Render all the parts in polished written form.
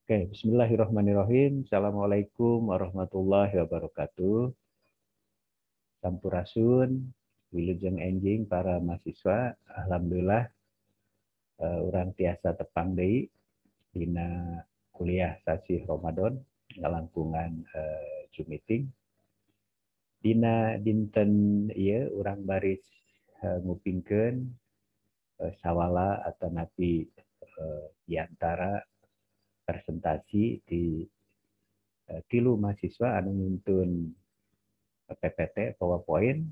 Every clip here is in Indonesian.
Oke, bismillahirrahmanirrahim. Assalamualaikum warahmatullahi wabarakatuh. Sampurasun, wilujeng enjing para mahasiswa. Alhamdulillah, urang tiasa tepang deui dina kuliah sasi Ramadan ngalangkungan Zoom meeting. Dina dinten ieu urang baris ngupingkeun sawala atau napi di antara presentasi di tilu mahasiswa anu nuntun PPT PowerPoint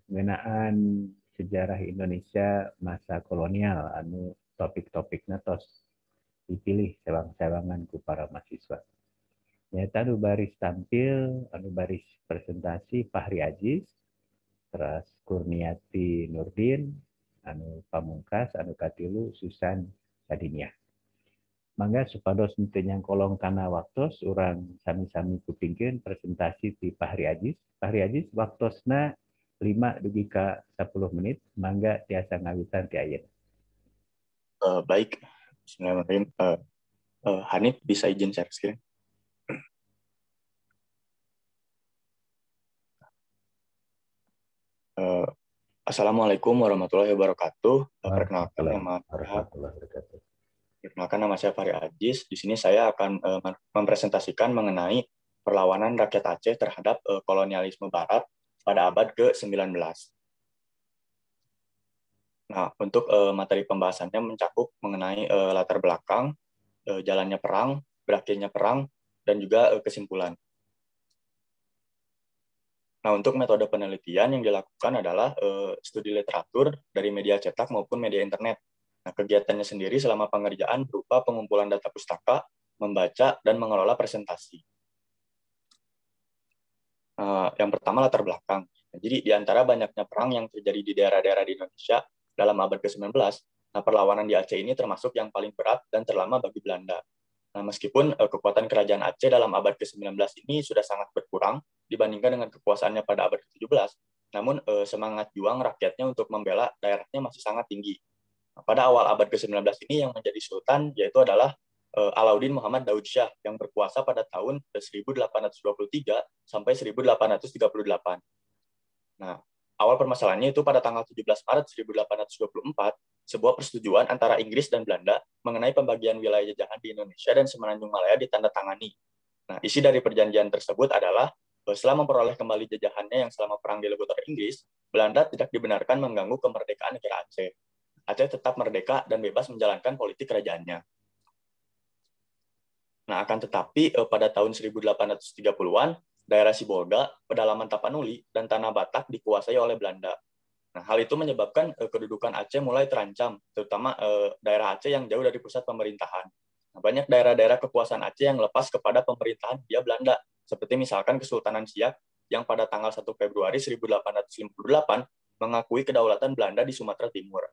ngenaan sejarah Indonesia masa kolonial anu topik-topikna tos dipilih sewang-sewangan ku para mahasiswa. Nyata anu baris tampil, anu baris presentasi Fahri Aziz, terus Kurniati Nurdin, anu pamungkas, anu katilu Susan Sadinia. Mangga supados teu nyangkolong kana waktos urang sami-sami kupingkeun presentasi ti Fahri Aziz. Fahri Aziz waktosna 5 dugi ka 10 menit. Mangga tiasa ngawitan ti ayeuna. Baik, bismillahirrahmanirrahim. Hanif bisa izin share screen. Assalamualaikum warahmatullahi wabarakatuh. Perkenalkan nama saya Fahri Aziz. Di sini saya akan mempresentasikan mengenai perlawanan rakyat Aceh terhadap kolonialisme Barat pada abad ke-19. Nah, untuk materi pembahasannya mencakup mengenai latar belakang, jalannya perang, berakhirnya perang, dan juga kesimpulan. Nah, untuk metode penelitian yang dilakukan adalah studi literatur dari media cetak maupun media internet. Nah, kegiatannya sendiri selama pengerjaan berupa pengumpulan data pustaka, membaca, dan mengelola presentasi. Yang pertama, latar belakang. Jadi, di antara banyaknya perang yang terjadi di daerah-daerah di Indonesia dalam abad ke-19, nah, perlawanan di Aceh ini termasuk yang paling berat dan terlama bagi Belanda. Nah, meskipun kekuatan kerajaan Aceh dalam abad ke-19 ini sudah sangat berkurang dibandingkan dengan kekuasaannya pada abad ke-17, namun semangat juang rakyatnya untuk membela daerahnya masih sangat tinggi. Nah, pada awal abad ke-19 ini yang menjadi sultan yaitu adalah Alauddin Muhammad Daud Shah yang berkuasa pada tahun 1823 sampai 1838. Nah, awal permasalahannya itu pada tanggal 17 Maret 1824, sebuah persetujuan antara Inggris dan Belanda mengenai pembagian wilayah jajahan di Indonesia dan Semenanjung Malaya ditandatangani. Nah, isi dari perjanjian tersebut adalah setelah memperoleh kembali jajahannya yang selama perang dilebur oleh Inggris, Belanda tidak dibenarkan mengganggu kemerdekaan negara Aceh. Aceh tetap merdeka dan bebas menjalankan politik kerajaannya. Nah, akan tetapi pada tahun 1830-an, daerah Sibolga, pedalaman Tapanuli, dan Tanah Batak dikuasai oleh Belanda. Nah, hal itu menyebabkan kedudukan Aceh mulai terancam, terutama daerah Aceh yang jauh dari pusat pemerintahan. Nah, banyak daerah-daerah kekuasaan Aceh yang lepas kepada pemerintahan Hindia Belanda, seperti misalkan Kesultanan Siak yang pada tanggal 1 Februari 1858 mengakui kedaulatan Belanda di Sumatera Timur.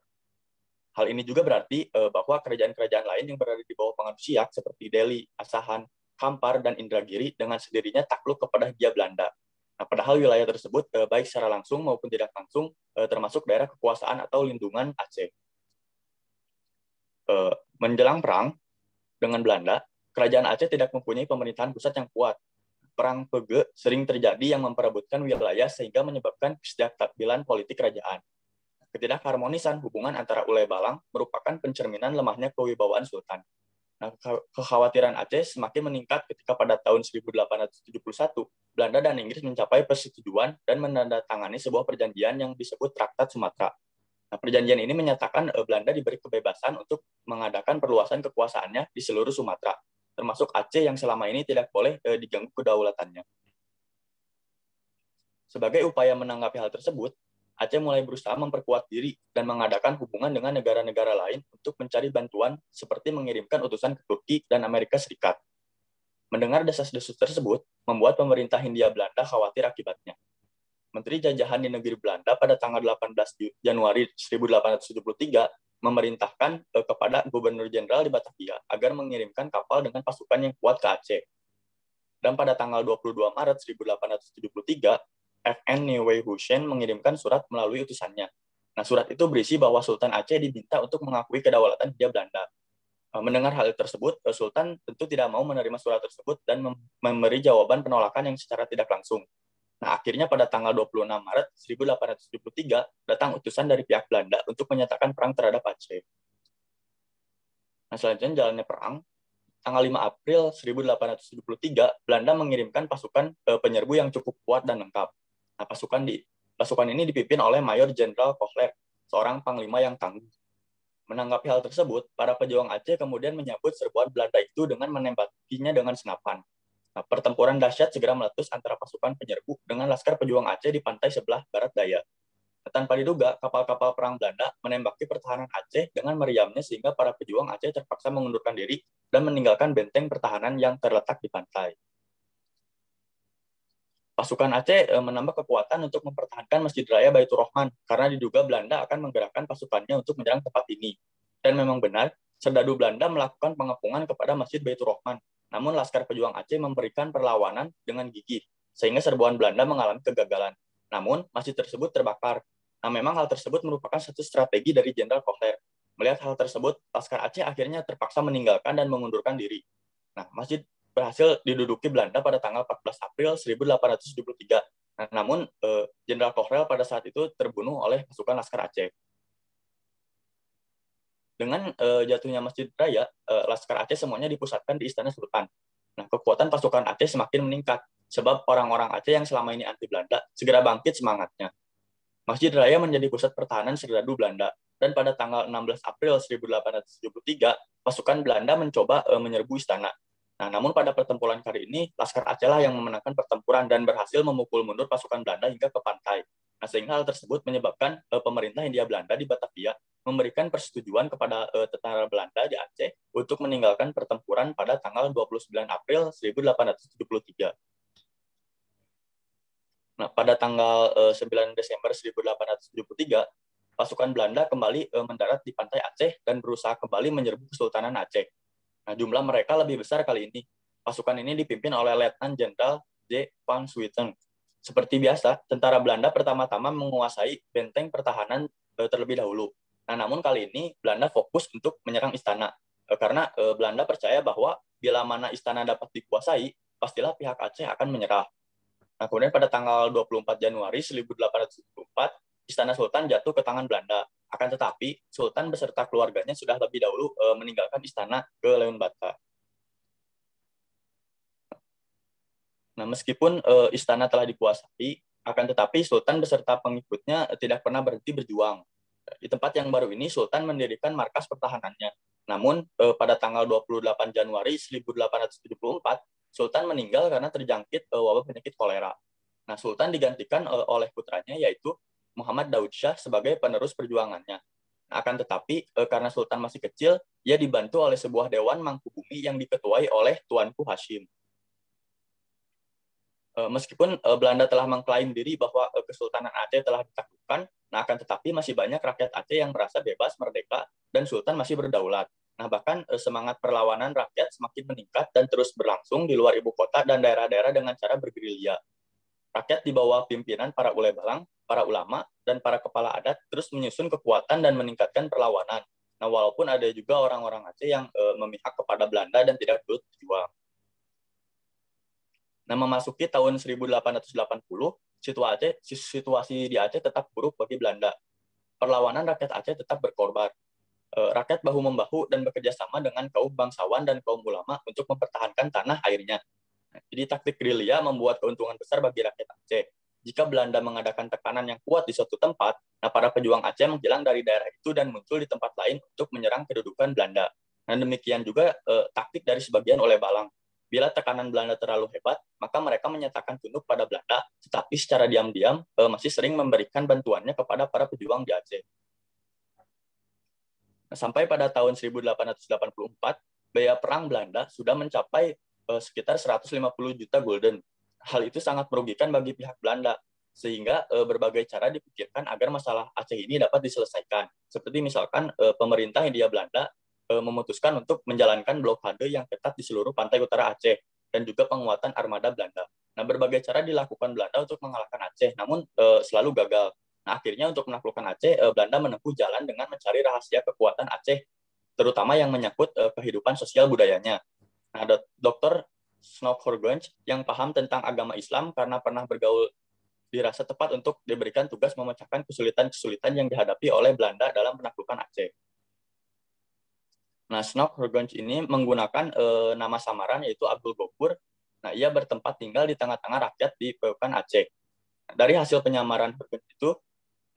Hal ini juga berarti bahwa kerajaan-kerajaan lain yang berada di bawah pengaruh Siak seperti Delhi, Asahan, Kampar, dan Indragiri dengan sendirinya takluk kepada Hindia Belanda. Nah, padahal wilayah tersebut baik secara langsung maupun tidak langsung termasuk daerah kekuasaan atau lindungan Aceh. Menjelang perang dengan Belanda, kerajaan Aceh tidak mempunyai pemerintahan pusat yang kuat. Perang Pege sering terjadi yang memperebutkan wilayah sehingga menyebabkan ketidakstabilan politik kerajaan. Ketidakharmonisan hubungan antara Ulay Balang merupakan pencerminan lemahnya kewibawaan Sultan. Nah, kekhawatiran Aceh semakin meningkat ketika pada tahun 1871 Belanda dan Inggris mencapai persetujuan dan menandatangani sebuah perjanjian yang disebut Traktat Sumatera. Nah, perjanjian ini menyatakan Belanda diberi kebebasan untuk mengadakan perluasan kekuasaannya di seluruh Sumatera, termasuk Aceh yang selama ini tidak boleh diganggu kedaulatannya. Sebagai upaya menanggapi hal tersebut, Aceh mulai berusaha memperkuat diri dan mengadakan hubungan dengan negara-negara lain untuk mencari bantuan seperti mengirimkan utusan ke Turki dan Amerika Serikat. Mendengar desas-desus tersebut, membuat pemerintah Hindia Belanda khawatir akibatnya. Menteri Jajahan di negeri Belanda pada tanggal 18 Januari 1873 memerintahkan kepada Gubernur Jenderal di Batavia agar mengirimkan kapal dengan pasukan yang kuat ke Aceh. Dan pada tanggal 22 Maret 1873, FN Niwei Hussein mengirimkan surat melalui utusannya. Nah, surat itu berisi bahwa Sultan Aceh diminta untuk mengakui kedaulatan Hindia Belanda. Mendengar hal tersebut, Sultan tentu tidak mau menerima surat tersebut dan memberi jawaban penolakan yang secara tidak langsung. Nah, akhirnya pada tanggal 26 Maret 1873 datang utusan dari pihak Belanda untuk menyatakan perang terhadap Aceh. Nah, selanjutnya jalannya perang. Tanggal 5 April 1873, Belanda mengirimkan pasukan penyerbu yang cukup kuat dan lengkap. Nah, pasukan ini dipimpin oleh Mayor Jenderal Kohler, seorang panglima yang tangguh. Menanggapi hal tersebut, para pejuang Aceh kemudian menyambut serbuan Belanda itu dengan menembakinya dengan senapan. Nah, pertempuran dahsyat segera meletus antara pasukan penyerbu dengan laskar pejuang Aceh di pantai sebelah barat daya. Tanpa diduga, kapal-kapal perang Belanda menembaki pertahanan Aceh dengan meriamnya sehingga para pejuang Aceh terpaksa mengundurkan diri dan meninggalkan benteng pertahanan yang terletak di pantai. Pasukan Aceh menambah kekuatan untuk mempertahankan Masjid Raya Baitur Rahman karena diduga Belanda akan menggerakkan pasukannya untuk menyerang tempat ini. Dan memang benar, serdadu Belanda melakukan pengepungan kepada Masjid Baitur Rahman. Namun Laskar Pejuang Aceh memberikan perlawanan dengan gigih, sehingga serbuan Belanda mengalami kegagalan. Namun, masjid tersebut terbakar. Nah, memang hal tersebut merupakan satu strategi dari Jenderal Kohler. Melihat hal tersebut, Laskar Aceh akhirnya terpaksa meninggalkan dan mengundurkan diri. Nah, masjid berhasil diduduki Belanda pada tanggal 14 April 1873. Nah, namun, Jenderal Kohler pada saat itu terbunuh oleh pasukan Laskar Aceh. Dengan jatuhnya Masjid Raya, Laskar Aceh semuanya dipusatkan di Istana Sultan. Nah, kekuatan pasukan Aceh semakin meningkat, sebab orang-orang Aceh yang selama ini anti Belanda segera bangkit semangatnya. Masjid Raya menjadi pusat pertahanan serdadu Belanda, dan pada tanggal 16 April 1873, pasukan Belanda mencoba menyerbu istana. Nah, namun pada pertempuran kali ini, Laskar Aceh lah yang memenangkan pertempuran dan berhasil memukul mundur pasukan Belanda hingga ke pantai. Nah, sehingga hal tersebut menyebabkan pemerintah Hindia Belanda di Batavia memberikan persetujuan kepada tentara Belanda di Aceh untuk meninggalkan pertempuran pada tanggal 29 April 1873. Nah, pada tanggal 9 Desember 1873, pasukan Belanda kembali mendarat di pantai Aceh dan berusaha kembali menyerbu Kesultanan Aceh. Nah, jumlah mereka lebih besar kali ini. Pasukan ini dipimpin oleh Letnan Jenderal J. van Swieten. Seperti biasa, tentara Belanda pertama-tama menguasai benteng pertahanan terlebih dahulu. Nah, namun kali ini Belanda fokus untuk menyerang istana. Karena Belanda percaya bahwa bila mana istana dapat dikuasai, pastilah pihak Aceh akan menyerah. Nah, kemudian pada tanggal 24 Januari 1874, Istana Sultan jatuh ke tangan Belanda. Akan tetapi, Sultan beserta keluarganya sudah lebih dahulu meninggalkan istana ke Leon Bata. Nah, meskipun istana telah dikuasai, akan tetapi Sultan beserta pengikutnya tidak pernah berhenti berjuang. Di tempat yang baru ini, Sultan mendirikan markas pertahanannya. Namun, pada tanggal 28 Januari 1874, Sultan meninggal karena terjangkit wabah penyakit kolera. Nah, Sultan digantikan oleh putranya, yaitu Muhammad Daud Shah sebagai penerus perjuangannya. Nah, akan tetapi, karena Sultan masih kecil, ia dibantu oleh sebuah dewan Mangkubumi yang diketuai oleh Tuanku Hashim. Meskipun Belanda telah mengklaim diri bahwa Kesultanan Aceh telah ditaklukkan, nah akan tetapi masih banyak rakyat Aceh yang merasa bebas, merdeka, dan Sultan masih berdaulat. Nah, bahkan semangat perlawanan rakyat semakin meningkat dan terus berlangsung di luar ibu kota dan daerah-daerah dengan cara bergerilya. Rakyat di bawah pimpinan para ulebalang, para ulama, dan para kepala adat terus menyusun kekuatan dan meningkatkan perlawanan. Nah, walaupun ada juga orang-orang Aceh yang memihak kepada Belanda dan tidak turut berjuang. Nah, memasuki tahun 1880, situasi di Aceh tetap buruk bagi Belanda. Perlawanan rakyat Aceh tetap berkorban. Rakyat bahu-membahu dan bekerja sama dengan kaum bangsawan dan kaum ulama untuk mempertahankan tanah airnya. Jadi taktik gerilya membuat keuntungan besar bagi rakyat Aceh. Jika Belanda mengadakan tekanan yang kuat di suatu tempat, nah para pejuang Aceh menghilang dari daerah itu dan muncul di tempat lain untuk menyerang kedudukan Belanda. Dan demikian juga taktik dari sebagian ulebalang. Bila tekanan Belanda terlalu hebat, maka mereka menyatakan tunduk pada Belanda, tetapi secara diam-diam masih sering memberikan bantuannya kepada para pejuang di Aceh. Nah, sampai pada tahun 1884, biaya perang Belanda sudah mencapai sekitar 150 juta gulden. Hal itu sangat merugikan bagi pihak Belanda, sehingga berbagai cara dipikirkan agar masalah Aceh ini dapat diselesaikan. Seperti misalkan pemerintah Hindia Belanda memutuskan untuk menjalankan blokade yang ketat di seluruh pantai utara Aceh, dan juga penguatan armada Belanda. Nah, berbagai cara dilakukan Belanda untuk mengalahkan Aceh, namun selalu gagal. Nah, akhirnya untuk menaklukkan Aceh, Belanda menempuh jalan dengan mencari rahasia kekuatan Aceh terutama yang menyangkut kehidupan sosial budayanya. Nah, Dr. Snokhorgunch yang paham tentang agama Islam karena pernah bergaul dirasa tepat untuk diberikan tugas memecahkan kesulitan-kesulitan yang dihadapi oleh Belanda dalam penaklukan Aceh. Nah, Snokhorgunch ini menggunakan nama samaran yaitu Abdul Gofur. Nah, ia bertempat tinggal di tengah-tengah rakyat di Peukan Aceh. Dari hasil penyamaran Horgunch itu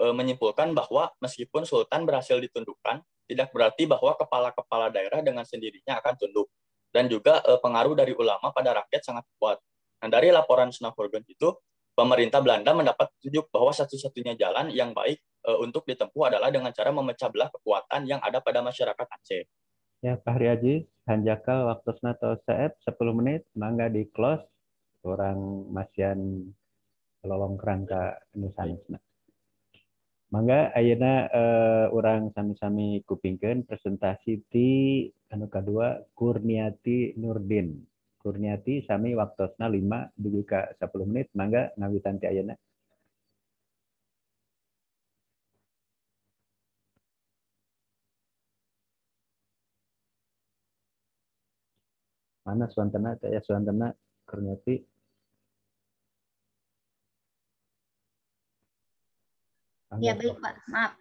menyimpulkan bahwa meskipun Sultan berhasil ditundukkan, tidak berarti bahwa kepala-kepala daerah dengan sendirinya akan tunduk. Dan juga pengaruh dari ulama pada rakyat sangat kuat. Nah, dari laporan Snokhorgunch itu, pemerintah Belanda mendapat petunjuk bahwa satu-satunya jalan yang baik untuk ditempuh adalah dengan cara memecah belah kekuatan yang ada pada masyarakat Aceh. Ya, Pak Haji, hanjakal waktu nato saeb 10 menit, mangga di close, orang masian lolong kerangka nusanesna. Mangga ayeuna orang sami-sami kupingkeun presentasi di anu kadua Kurniati Nurdin. Kurniati sami waktosna 5 dugi ka 10 menit, mangga ngawitan ti ayeuna. Mana suantana teh ya suantana Kurniati? Ya baik Pak, maaf.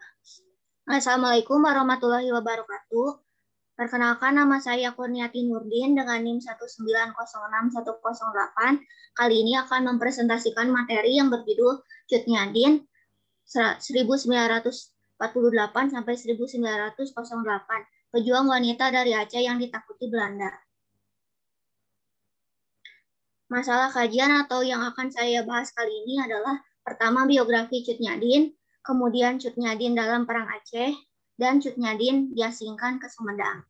Assalamualaikum warahmatullahi wabarakatuh. Perkenalkan, nama saya Kurniati Nurdin dengan NIM 1906108. Kali ini akan mempresentasikan materi yang berjudul Cut Nyadin 1948 sampai 1908, pejuang wanita dari Aceh yang ditakuti Belanda. Masalah kajian atau yang akan saya bahas kali ini adalah pertama biografi Cut Nyadin, kemudian Cut Nyadin dalam Perang Aceh, dan Cut Nyadin diasingkan ke Sumedang.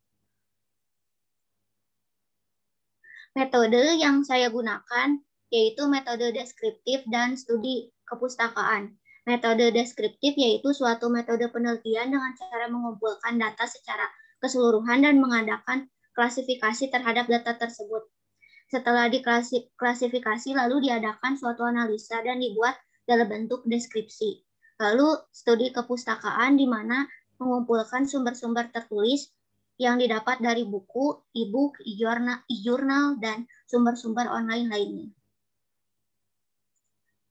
Metode yang saya gunakan yaitu metode deskriptif dan studi kepustakaan. Metode deskriptif yaitu suatu metode penelitian dengan cara mengumpulkan data secara keseluruhan dan mengadakan klasifikasi terhadap data tersebut. Setelah diklasifikasi, lalu diadakan suatu analisa dan dibuat dalam bentuk deskripsi. Lalu studi kepustakaan di mana mengumpulkan sumber-sumber tertulis yang didapat dari buku, e-book, e-jurnal, dan sumber-sumber online lainnya.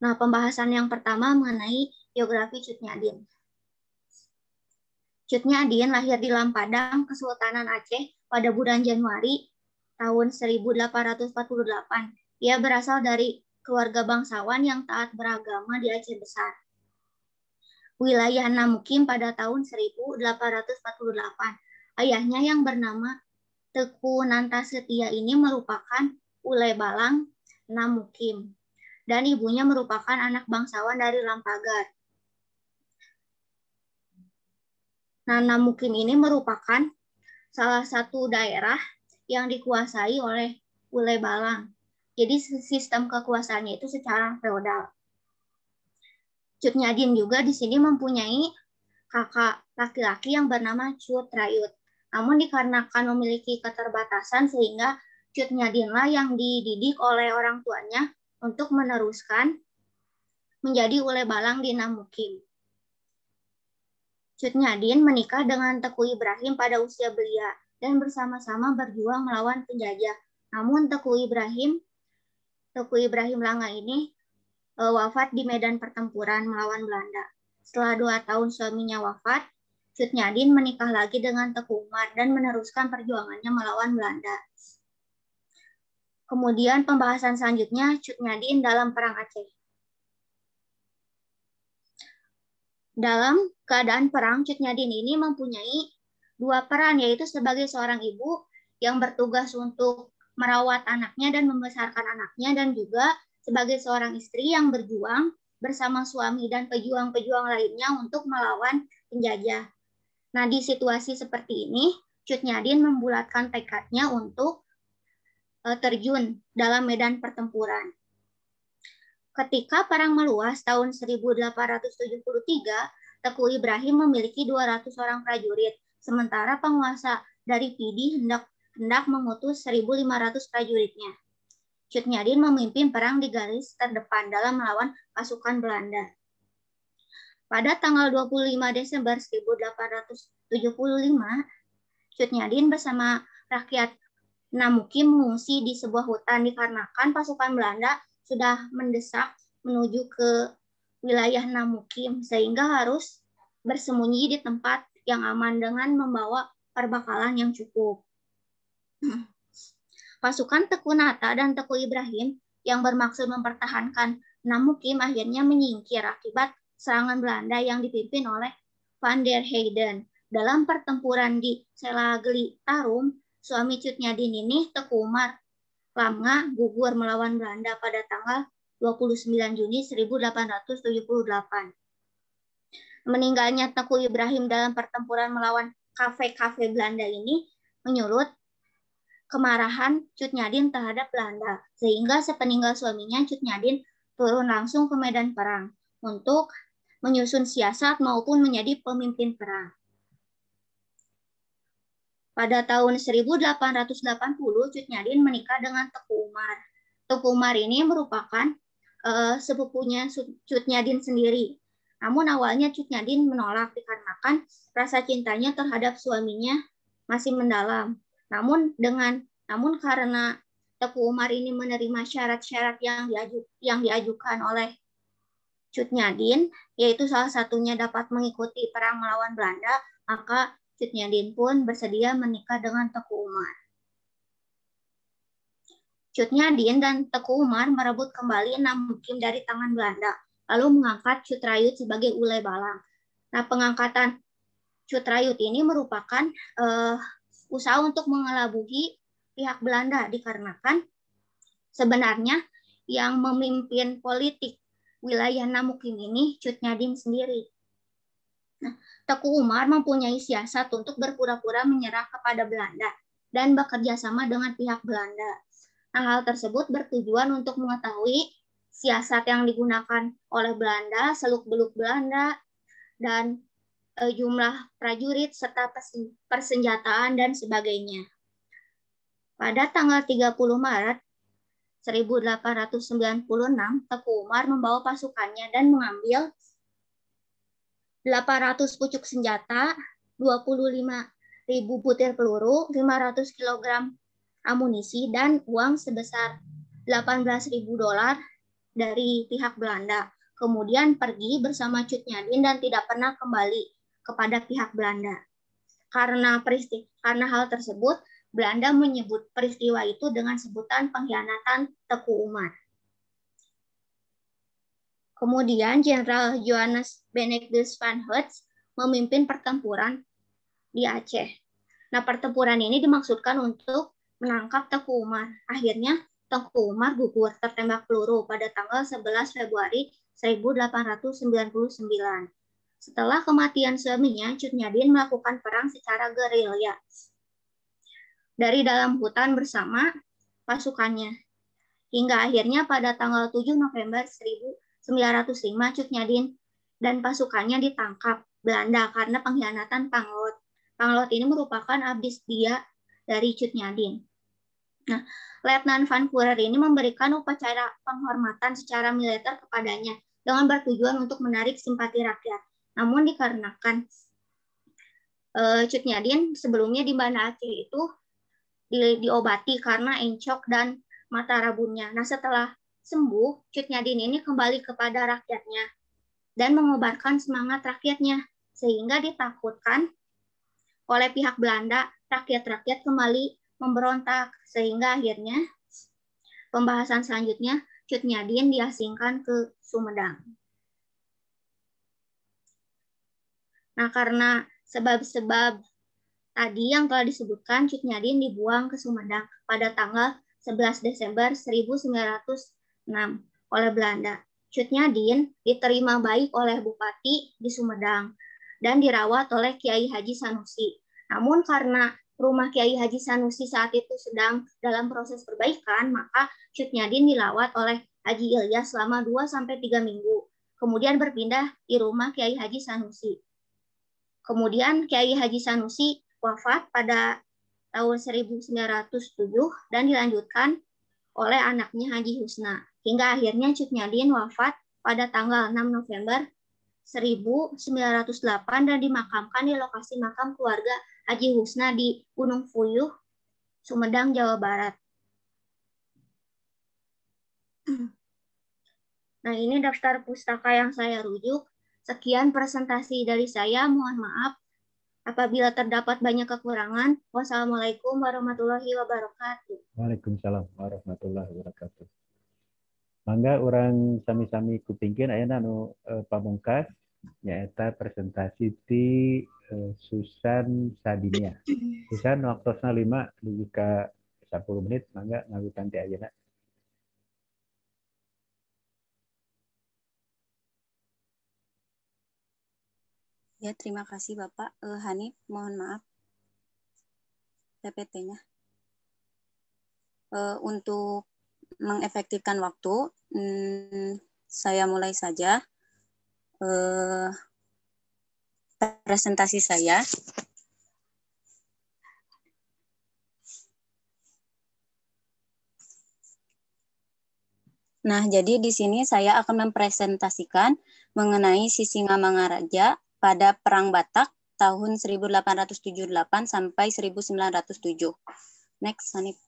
Nah, pembahasan yang pertama mengenai biografi Cut Nyadin. Cut Nyadin lahir di Lampadang, Kesultanan Aceh pada bulan Januari tahun 1848. Ia berasal dari keluarga bangsawan yang taat beragama di Aceh Besar. Wilayah Namukim pada tahun 1848. Ayahnya yang bernama Teku Nantasetia ini merupakan Ule Balang Namukim, dan ibunya merupakan anak bangsawan dari Lampagar. Nah, Namukim ini merupakan salah satu daerah yang dikuasai oleh Ule Balang. Jadi sistem kekuasaannya itu secara feodal. Cut Nyadin juga di sini mempunyai kakak laki-laki yang bernama Cut Rayut. Namun dikarenakan memiliki keterbatasan sehingga Cut Nyadinlah yang dididik oleh orang tuanya untuk meneruskan menjadi Ule Balang di Namukim. Cut Nyadin menikah dengan Teku Ibrahim pada usia belia dan bersama-sama berjuang melawan penjajah. Namun Teku Ibrahim Langa ini wafat di medan pertempuran melawan Belanda. Setelah 2 tahun suaminya wafat, Cut Nyadin menikah lagi dengan Teku Umar dan meneruskan perjuangannya melawan Belanda. Kemudian pembahasan selanjutnya Cut Nyadin dalam Perang Aceh. Dalam keadaan perang, Cut Nyadin ini mempunyai 2 peran, yaitu sebagai seorang ibu yang bertugas untuk merawat anaknya dan membesarkan anaknya, dan juga sebagai seorang istri yang berjuang bersama suami dan pejuang-pejuang lainnya untuk melawan penjajah. Nah, di situasi seperti ini, Cut Nyadin membulatkan tekadnya untuk terjun dalam medan pertempuran. Ketika perang meluas tahun 1873, Teku Ibrahim memiliki 200 orang prajurit, sementara penguasa dari Pidi hendak mengutus 1.500 prajuritnya. Cut Nyadin memimpin perang di garis terdepan dalam melawan pasukan Belanda. Pada tanggal 25 Desember 1875, Cut Nyadin bersama rakyat Namukim mengungsi di sebuah hutan dikarenakan pasukan Belanda sudah mendesak menuju ke wilayah Namukim sehingga harus bersembunyi di tempat yang aman dengan membawa perbekalan yang cukup. Pasukan Teku Nata dan Teku Ibrahim yang bermaksud mempertahankan Namukim akhirnya menyingkir akibat serangan Belanda yang dipimpin oleh Van der Heyden. Dalam pertempuran di Selagli Tarum, suami Cut Nyadin ini, Teku Umar Lamnga, gugur melawan Belanda pada tanggal 29 Juni 1878. Meninggalnya Teku Ibrahim dalam pertempuran melawan kafe-kafe Belanda ini menyulut kemarahan Cut Nyadin terhadap Belanda, sehingga sepeninggal suaminya Cut Nyadin turun langsung ke medan perang untuk menyusun siasat maupun menjadi pemimpin perang. Pada tahun 1880, Cut Nyadin menikah dengan Teku Umar. Teku Umar ini merupakan sepupunya Cut Nyadin sendiri. Namun awalnya Cut Nyadin menolak dikarenakan rasa cintanya terhadap suaminya masih mendalam. Namun karena Teku Umar ini menerima syarat-syarat yang diajukan oleh Cut Nyadin, yaitu salah satunya dapat mengikuti perang melawan Belanda, maka Cut Nyadin pun bersedia menikah dengan Teku Umar. Cut Nyadin dan Teku Umar merebut kembali Namukim dari tangan Belanda, lalu mengangkat Cut Rayut sebagai Ule Balang. Nah, pengangkatan Cut Rayut ini merupakan usaha untuk mengelabuhi pihak Belanda dikarenakan sebenarnya yang memimpin politik wilayah Namukim ini Cut Nyadin sendiri. Nah, Teku Umar mempunyai siasat untuk berpura-pura menyerah kepada Belanda dan bekerja sama dengan pihak Belanda. Nah, hal tersebut bertujuan untuk mengetahui siasat yang digunakan oleh Belanda, seluk-beluk Belanda, dan jumlah prajurit serta persenjataan dan sebagainya. Pada tanggal 30 Maret 1896, Teku Umar membawa pasukannya dan mengambil 800 pucuk senjata, 25.000 butir peluru, 500 kg amunisi, dan uang sebesar $18.000 dari pihak Belanda. Kemudian pergi bersama Cut Nyadin dan tidak pernah kembali kepada pihak Belanda. Karena hal tersebut, Belanda menyebut peristiwa itu dengan sebutan pengkhianatan Teku Umar. Kemudian Jenderal Johannes Benedictus van Hertz memimpin pertempuran di Aceh. Nah, pertempuran ini dimaksudkan untuk menangkap Teku Umar. Akhirnya Teku Umar gugur tertembak peluru pada tanggal 11 Februari 1899. Setelah kematian suaminya, Cut Nyadin melakukan perang secara gerilya dari dalam hutan bersama pasukannya. Hingga akhirnya pada tanggal 7 November 1905, Cut Nyadin dan pasukannya ditangkap Belanda karena pengkhianatan Panglot. Panglot ini merupakan abdi setia dari Cut Nyadin. Nah, Letnan Van Führer ini memberikan upacara penghormatan secara militer kepadanya dengan bertujuan untuk menarik simpati rakyat. Namun dikarenakan Cut Nyadin sebelumnya di Banda Aceh itu diobati karena encok dan mata rabunnya. Nah, setelah sembuh, Cut Nyadin ini kembali kepada rakyatnya dan mengobarkan semangat rakyatnya, sehingga ditakutkan oleh pihak Belanda, rakyat-rakyat kembali memberontak, sehingga akhirnya pembahasan selanjutnya Cut Nyadin diasingkan ke Sumedang. Nah, karena sebab-sebab tadi yang telah disebutkan, Cut Nyadin dibuang ke Sumedang pada tanggal 11 Desember 1906 oleh Belanda. Cut Nyadin diterima baik oleh Bupati di Sumedang dan dirawat oleh Kiai Haji Sanusi. Namun karena rumah Kiai Haji Sanusi saat itu sedang dalam proses perbaikan, maka Cut Nyadin dilawat oleh Haji Ilyas selama 2-3 minggu. Kemudian berpindah di rumah Kiai Haji Sanusi. Kemudian Kiai Haji Sanusi wafat pada tahun 1907 dan dilanjutkan oleh anaknya Haji Husna. Hingga akhirnya Cut Nyadin wafat pada tanggal 6 November 1908 dan dimakamkan di lokasi makam keluarga Haji Husna di Gunung Puyuh, Sumedang, Jawa Barat. Nah, ini daftar pustaka yang saya rujuk. Sekian presentasi dari saya. Mohon maaf apabila terdapat banyak kekurangan. Wassalamualaikum warahmatullahi wabarakatuh. Waalaikumsalam warahmatullahi wabarakatuh. Mangga orang sami-sami kupingkeun ayeuna anu pamungkas nyaeta presentasi ti Susan Sadinia. Susan waktosna 5 dugi ka 10 menit mangga ngawitan ti ayeuna. Ya, terima kasih Bapak. Hanif, mohon maaf PPT-nya. Untuk mengefektifkan waktu, saya mulai saja presentasi saya. Nah, jadi di sini saya akan mempresentasikan mengenai Sisingamangaraja pada Perang Batak tahun 1878 sampai 1907. Next, Hanif.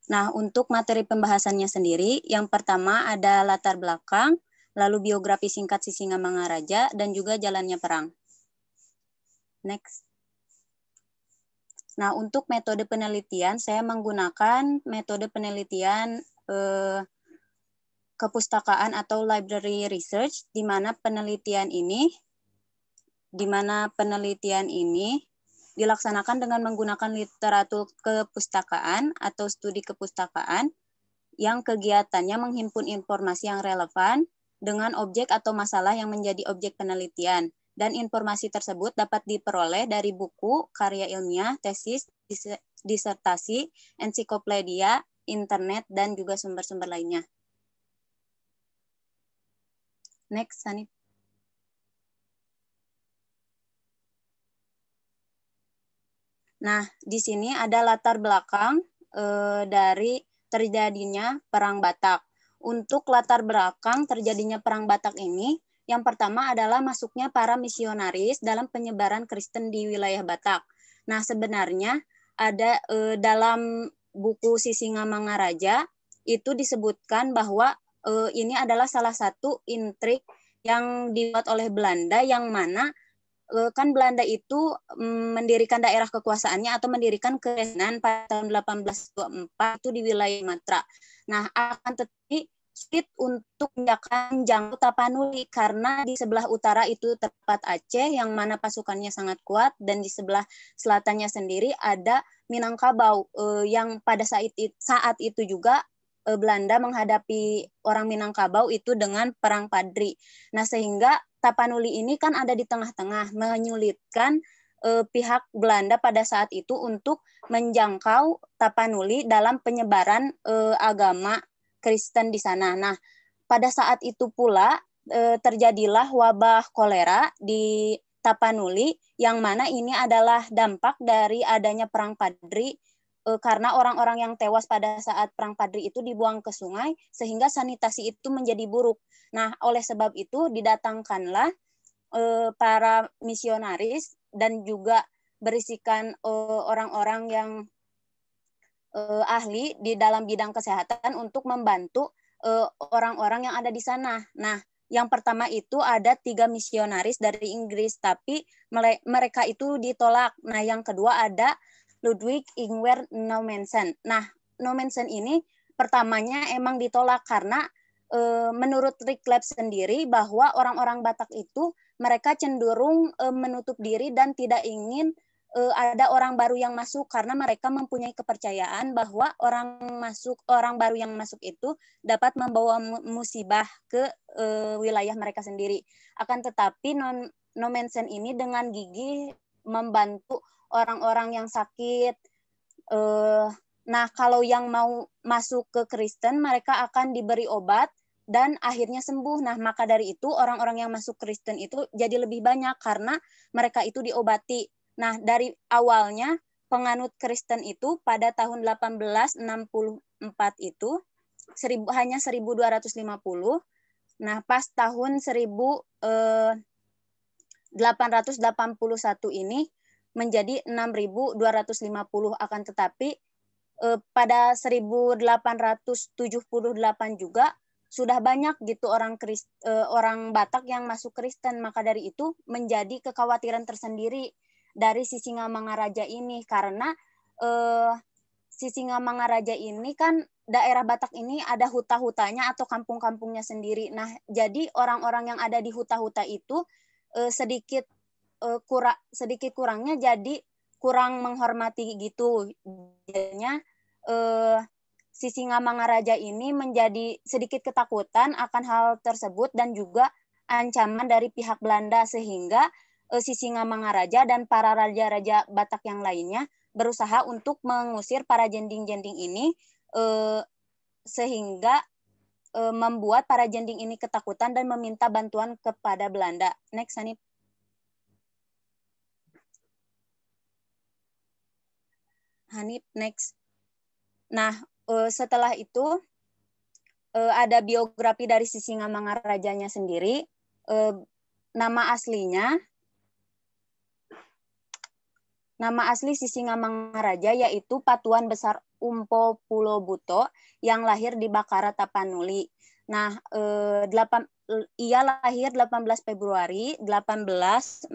Nah, untuk materi pembahasannya sendiri, yang pertama ada latar belakang, lalu biografi singkat Sisingamangaraja, dan juga jalannya perang. Next. Nah, untuk metode penelitian, saya menggunakan metode penelitian kepustakaan atau library research, di mana penelitian ini dilaksanakan dengan menggunakan literatur kepustakaan atau studi kepustakaan yang kegiatannya menghimpun informasi yang relevan dengan objek atau masalah yang menjadi objek penelitian. Dan informasi tersebut dapat diperoleh dari buku, karya ilmiah, tesis, disertasi, ensiklopedia, internet, dan juga sumber-sumber lainnya. Next, Hanif. Nah, di sini ada latar belakang dari terjadinya Perang Batak. Untuk latar belakang terjadinya Perang Batak ini, yang pertama adalah masuknya para misionaris dalam penyebaran Kristen di wilayah Batak. Nah, sebenarnya ada dalam buku Sisingamangaraja itu disebutkan bahwa ini adalah salah satu intrik yang dibuat oleh Belanda, yang mana kan Belanda itu mendirikan daerah kekuasaannya atau mendirikan kerajaan pada tahun 1824 itu di wilayah Matra. Nah, akan tetapi sulit untuk menjangkau Tapanuli karena di sebelah utara itu terdapat Aceh yang mana pasukannya sangat kuat, dan di sebelah selatannya sendiri ada Minangkabau yang pada saat itu juga Belanda menghadapi orang Minangkabau itu dengan perang Padri. Nah, sehingga Tapanuli ini kan ada di tengah-tengah, menyulitkan pihak Belanda pada saat itu untuk menjangkau Tapanuli dalam penyebaran agama Kristen di sana. Nah, pada saat itu pula terjadilah wabah kolera di Tapanuli, yang mana ini adalah dampak dari adanya perang Padri, karena orang-orang yang tewas pada saat perang Padri itu dibuang ke sungai, sehingga sanitasi itu menjadi buruk. Nah, oleh sebab itu didatangkanlah para misionaris dan juga berisikan orang-orang yang ahli di dalam bidang kesehatan untuk membantu orang-orang yang ada di sana. Nah, yang pertama itu ada 3 misionaris dari Inggris, tapi mereka itu ditolak. Nah, yang kedua ada Ludwig Ingwer Nommensen. Nah, Nommensen ini pertamanya emang ditolak karena menurut Rick Lab sendiri bahwa orang-orang Batak itu mereka cenderung menutup diri dan tidak ingin ada orang baru yang masuk, karena mereka mempunyai kepercayaan bahwa orang baru yang masuk itu dapat membawa musibah ke wilayah mereka sendiri. Akan tetapi Nommensen ini dengan gigih membantu orang-orang yang sakit. Nah, kalau yang mau masuk ke Kristen, mereka akan diberi obat dan akhirnya sembuh. Nah, maka dari itu orang-orang yang masuk Kristen itu jadi lebih banyak karena mereka itu diobati. Nah, dari awalnya penganut Kristen itu pada tahun 1864 itu hanya 1250. Nah, pas tahun 1900 ini menjadi 6.250, akan tetapi pada 1878 juga sudah banyak gitu orang Batak yang masuk Kristen. Maka dari itu menjadi kekhawatiran tersendiri dari Sisingamangaraja ini, karena Sisingamangaraja ini kan daerah Batak ini ada huta-hutanya atau kampung-kampungnya sendiri. Nah, jadi orang-orang yang ada di huta-huta itu sedikit kurangnya jadi kurang menghormati gitu. Jadinya Sisingamangaraja ini menjadi sedikit ketakutan akan hal tersebut dan juga ancaman dari pihak Belanda, sehingga Sisingamangaraja dan para raja-raja Batak yang lainnya berusaha untuk mengusir para jending-jending ini, sehingga membuat para jending ini ketakutan dan meminta bantuan kepada Belanda. Next, Hanif. Hanif, next. Nah, setelah itu ada biografi dari Sisingamangarajanya sendiri. Nama asli Sisingamangaraja yaitu Patuan Besar Umpo Pulo Buto yang lahir di Bakara, Tapanuli. Nah, ia lahir 18 Februari 1846.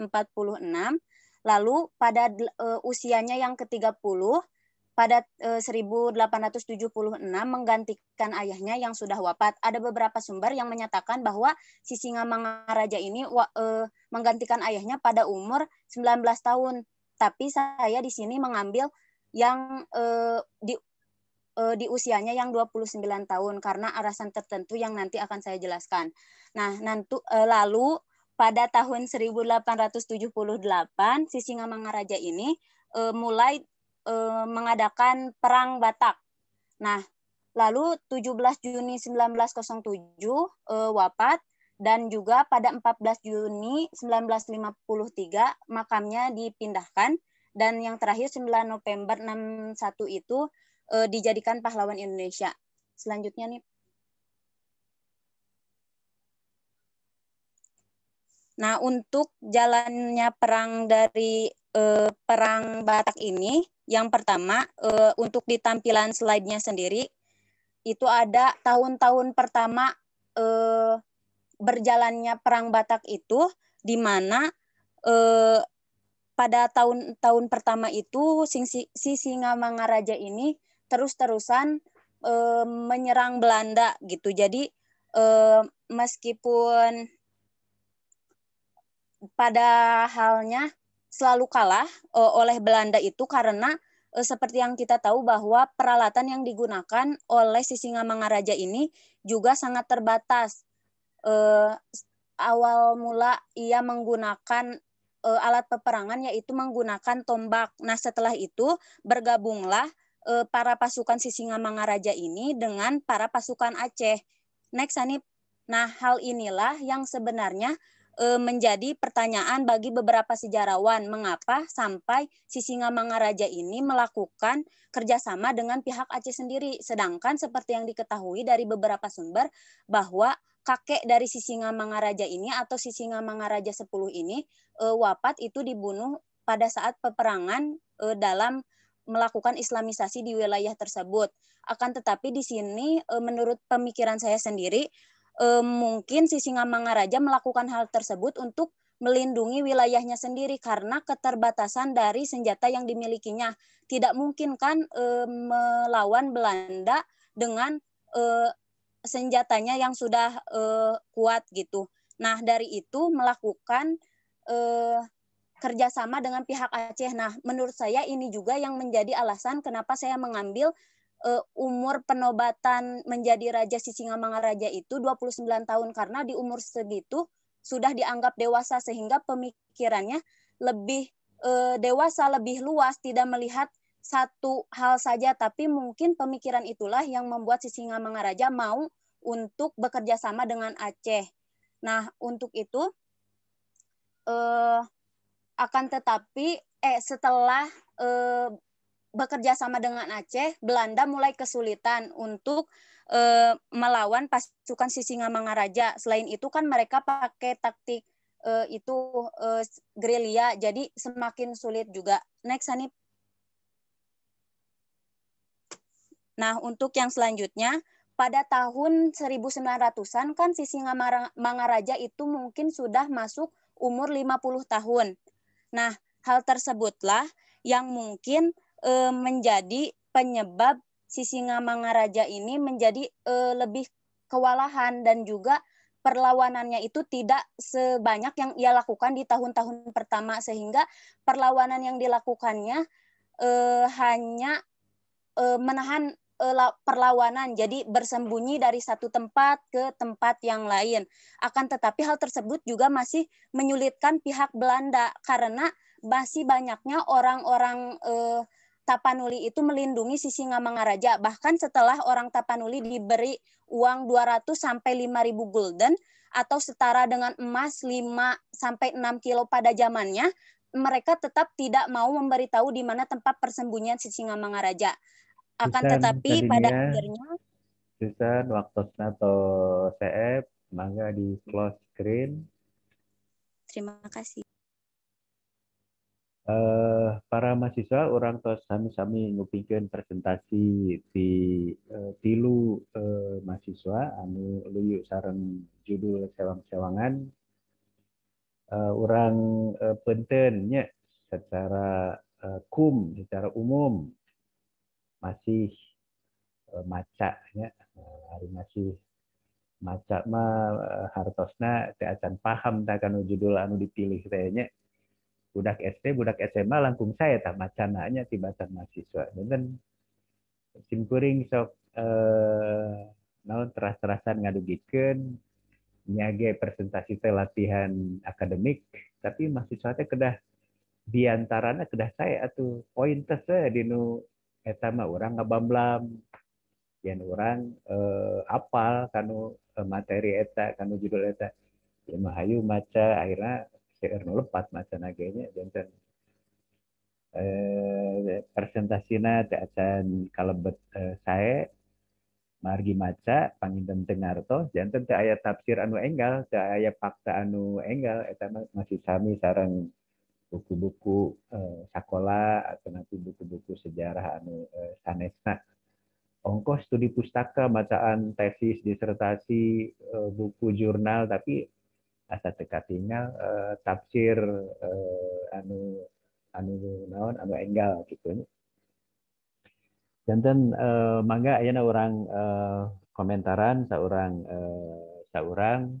Lalu pada usianya yang ke-30 pada 1876 menggantikan ayahnya yang sudah wafat. Ada beberapa sumber yang menyatakan bahwa Sisingamangaraja ini menggantikan ayahnya pada umur 19 tahun. Tapi saya di sini mengambil yang di usianya yang 29 tahun karena alasan tertentu yang nanti akan saya jelaskan. Nah, lalu pada tahun 1878 Sisingamangaraja ini mulai mengadakan perang Batak. Nah, lalu 17 Juni 1907 wafat, dan juga pada 14 Juni 1953 makamnya dipindahkan, dan yang terakhir 9 November 61 itu dijadikan pahlawan Indonesia. Selanjutnya nih. Nah, untuk jalannya perang dari perang Batak ini, yang pertama untuk di tampilan slide-nya sendiri itu ada tahun-tahun pertama berjalannya perang Batak itu, di mana pada tahun-tahun pertama itu Sisingamangaraja ini terus-terusan menyerang Belanda gitu. Jadi meskipun pada halnya selalu kalah oleh Belanda itu karena seperti yang kita tahu bahwa peralatan yang digunakan oleh Sisingamangaraja ini juga sangat terbatas. Awal mula ia menggunakan alat peperangan yaitu menggunakan tombak. Nah, setelah itu bergabunglah para pasukan Sisingamangaraja ini dengan para pasukan Aceh. Next, Hanif. Nah, hal inilah yang sebenarnya menjadi pertanyaan bagi beberapa sejarawan, mengapa sampai Sisingamangaraja ini melakukan kerjasama dengan pihak Aceh sendiri, sedangkan seperti yang diketahui dari beberapa sumber bahwa kakek dari Sisingamangaraja ini atau Sisingamangaraja 10 ini wafat itu dibunuh pada saat peperangan dalam melakukan islamisasi di wilayah tersebut. Akan tetapi di sini menurut pemikiran saya sendiri, mungkin Sisingamangaraja melakukan hal tersebut untuk melindungi wilayahnya sendiri karena keterbatasan dari senjata yang dimilikinya. Tidak mungkin kan melawan Belanda dengan senjatanya yang sudah kuat gitu. Nah, dari itu melakukan kerjasama dengan pihak Aceh. Nah, menurut saya ini juga yang menjadi alasan kenapa saya mengambil umur penobatan menjadi Raja Sisingamangaraja itu 29 tahun, karena di umur segitu sudah dianggap dewasa sehingga pemikirannya lebih dewasa, lebih luas, tidak melihat satu hal saja, tapi mungkin pemikiran itulah yang membuat Sisingamangaraja mau untuk bekerja sama dengan Aceh. Nah, untuk itu akan tetapi setelah bekerja sama dengan Aceh, Belanda mulai kesulitan untuk melawan pasukan Sisingamangaraja. Selain itu kan mereka pakai taktik itu gerilya, jadi semakin sulit juga. Next, Hanif. Nah, untuk yang selanjutnya, pada tahun 1900-an kan si Singamangaraja itu mungkin sudah masuk umur 50 tahun. Nah, hal tersebutlah yang mungkin menjadi penyebab si Singamangaraja ini menjadi lebih kewalahan, dan juga perlawanannya itu tidak sebanyak yang ia lakukan di tahun-tahun pertama, sehingga perlawanan yang dilakukannya hanya menahan perlawanan, jadi bersembunyi dari satu tempat ke tempat yang lain. Akan tetapi hal tersebut juga masih menyulitkan pihak Belanda karena masih banyaknya orang-orang Tapanuli itu melindungi si Singamangaraja. Bahkan setelah orang Tapanuli diberi uang 200 sampai 5.000 gulden atau setara dengan emas 5 sampai 6 kilo pada zamannya, mereka tetap tidak mau memberitahu di mana tempat persembunyian si Singamangaraja. Akan tetapi pada akhirnya Susan waktu atau CF mangga di close screen. Terima kasih. Para mahasiswa orang tos sami-sami ngupikeun presentasi di tilu mahasiswa anu luyu sareng judul sewang-sewangan. Orang punten nya secara secara umum masih macanya hari masih maca mah hartosna teu acan paham tah kana judul anu dipilih teh nya budak SD budak SMA langkung saya tah macana nya tibatan mahasiswa dan simkuring sok naon teras-terasan ngadugikeun nyage presentasi teh latihan akademik tapi mahasiswa teh kedah diantaranya kedah saya atuh poin teh dinu eta mah urang ngabamblam yen urang apal kanu materi eta kanu judul eta ya mah hayu maca akhirna seueur nu lepat maca nagenya janten presentasina teh acan kalebet sae margi maca panginten teu ngartos janten teu aya tafsir anu enggal teu aya fakta anu enggal eta masih sami sareng buku-buku sakola atau nanti buku-buku sejarah anu sanesna ongkos studi pustaka bacaan tesis disertasi buku jurnal tapi asa teu katingal tafsir anu naon anu enggal kitu janten mangga ayeuna urang komentaran saurang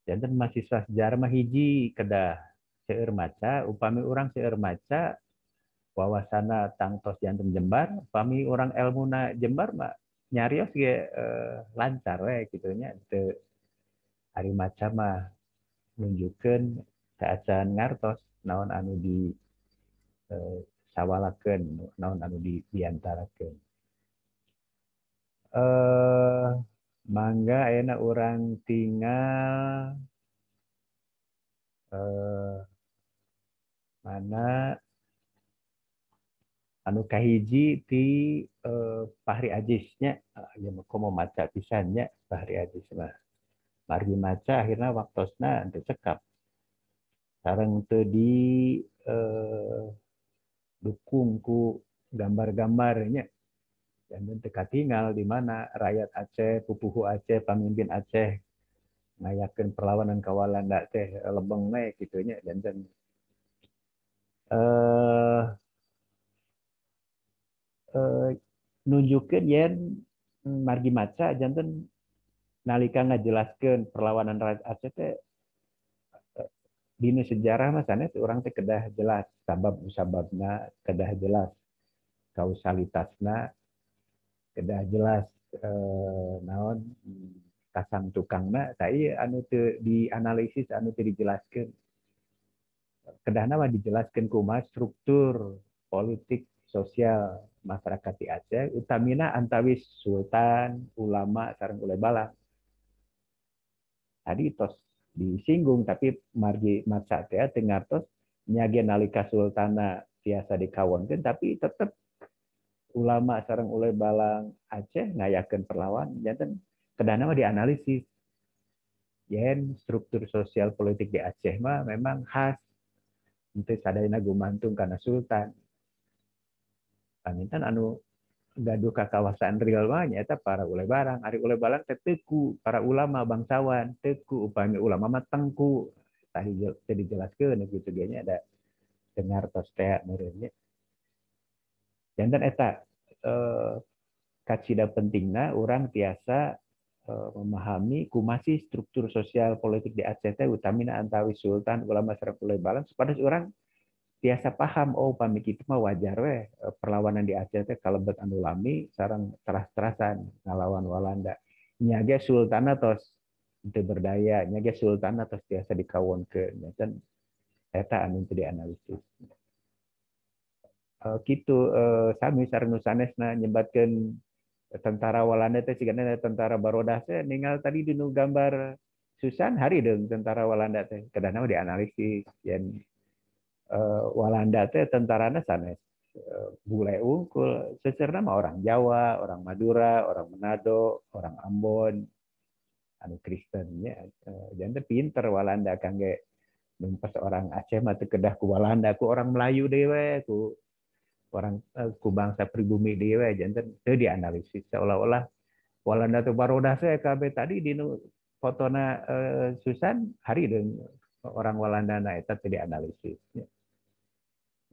janten mahasiswa sejarah mah hiji kedah seueur maca upami urang seueur maca wawasana tangtos janten Jembar upami urang elmuna Jembar mah nyarios ge lancar we kitu nya teu ari maca mah nunjukkeun kaacan ngartos naon anu di sawalakeun naon anu diantarakeun mangga ayeuna urang tinggal mana anu kahiji ti Fahri Ajisnya ya komo maca pisannya Fahri Ajis mah margi maca akhirna waktosna teu cekap sareng teu di dukung ku gambar-gambarnya dan teu katingal di mana rakyat Aceh pupuhu Aceh pamimpin Aceh ngayakeun perlawanan ka Walanda teh lebeng we kitu nya janten nunjukkeun yen margi maca janten nalika ngajelaskeun perlawanan rakyat Aceh teh dina sejarah mah sanes urang teh kedah jelas sabab-sababna kedah jelas kausalitasna kedah jelas naon kasam tukangna tai anu teu dianalisis anu teu dijelaskeun kedahna mah dijelaskeun kumaha struktur politik sosial masyarakat di Aceh utamina antawis sultan ulama sareng ulai balang tadi tos disinggung tapi margi maca teh teu ngartos nyage nalika sultana tiasa dikawonkeun tapi tetep ulama sareng ulai balang Aceh ngayakeun perlawan janten kedahna mah dianalisis yen struktur sosial politik di Aceh mah memang khas. Itu sadayana gumantung karena sultan. Pamintan anu gaduh ka kawasan real mah nyaeta para ulai barang. Ari ulai barang teh teuku, para ulama bangsawan teuku, upami ulama mah tengku. Tadi dijelaskeun gitu ge nya ada dengar tos teh meureun nya. Janten eta kacida pentingna urang tiasa memahami kumasi struktur sosial politik di Aceh teh utamina antawis sultan ulama sareng ulai balang supados urang tiasa paham upami kitu mah wajar we perlawanan di Aceh teh kalebet anu lami sareng teras-terasan ngalawan Walanda. Nya ge sultanna tos teu berdaya, nya ge sultanna tos tiasa dikawonkeun. Janten eta anu teu dianalisis. Kitu sami sareng nu sanesna nyebatkeun tentara Walanda teh sigana tentara barodah teh ninggal tadi di nu gambar Susan hari deung tentara Walanda teh kadana dianalisis yen Walanda teh tentarana sanes bule unggul secerna mah orang Jawa, orang Madura, orang Manado, orang Ambon anu Kristennya janten pinter Walanda kangge numpas orang Aceh mah teu kedah ku Walanda ku orang Melayu dewe ku orang ku bangsa pribumi dewe janten teu dianalisis seolah-olah Walanda teh barodah teh kabeh tadi di nu fotona Susan hari deung orang Walanda na eta teu dianalisis.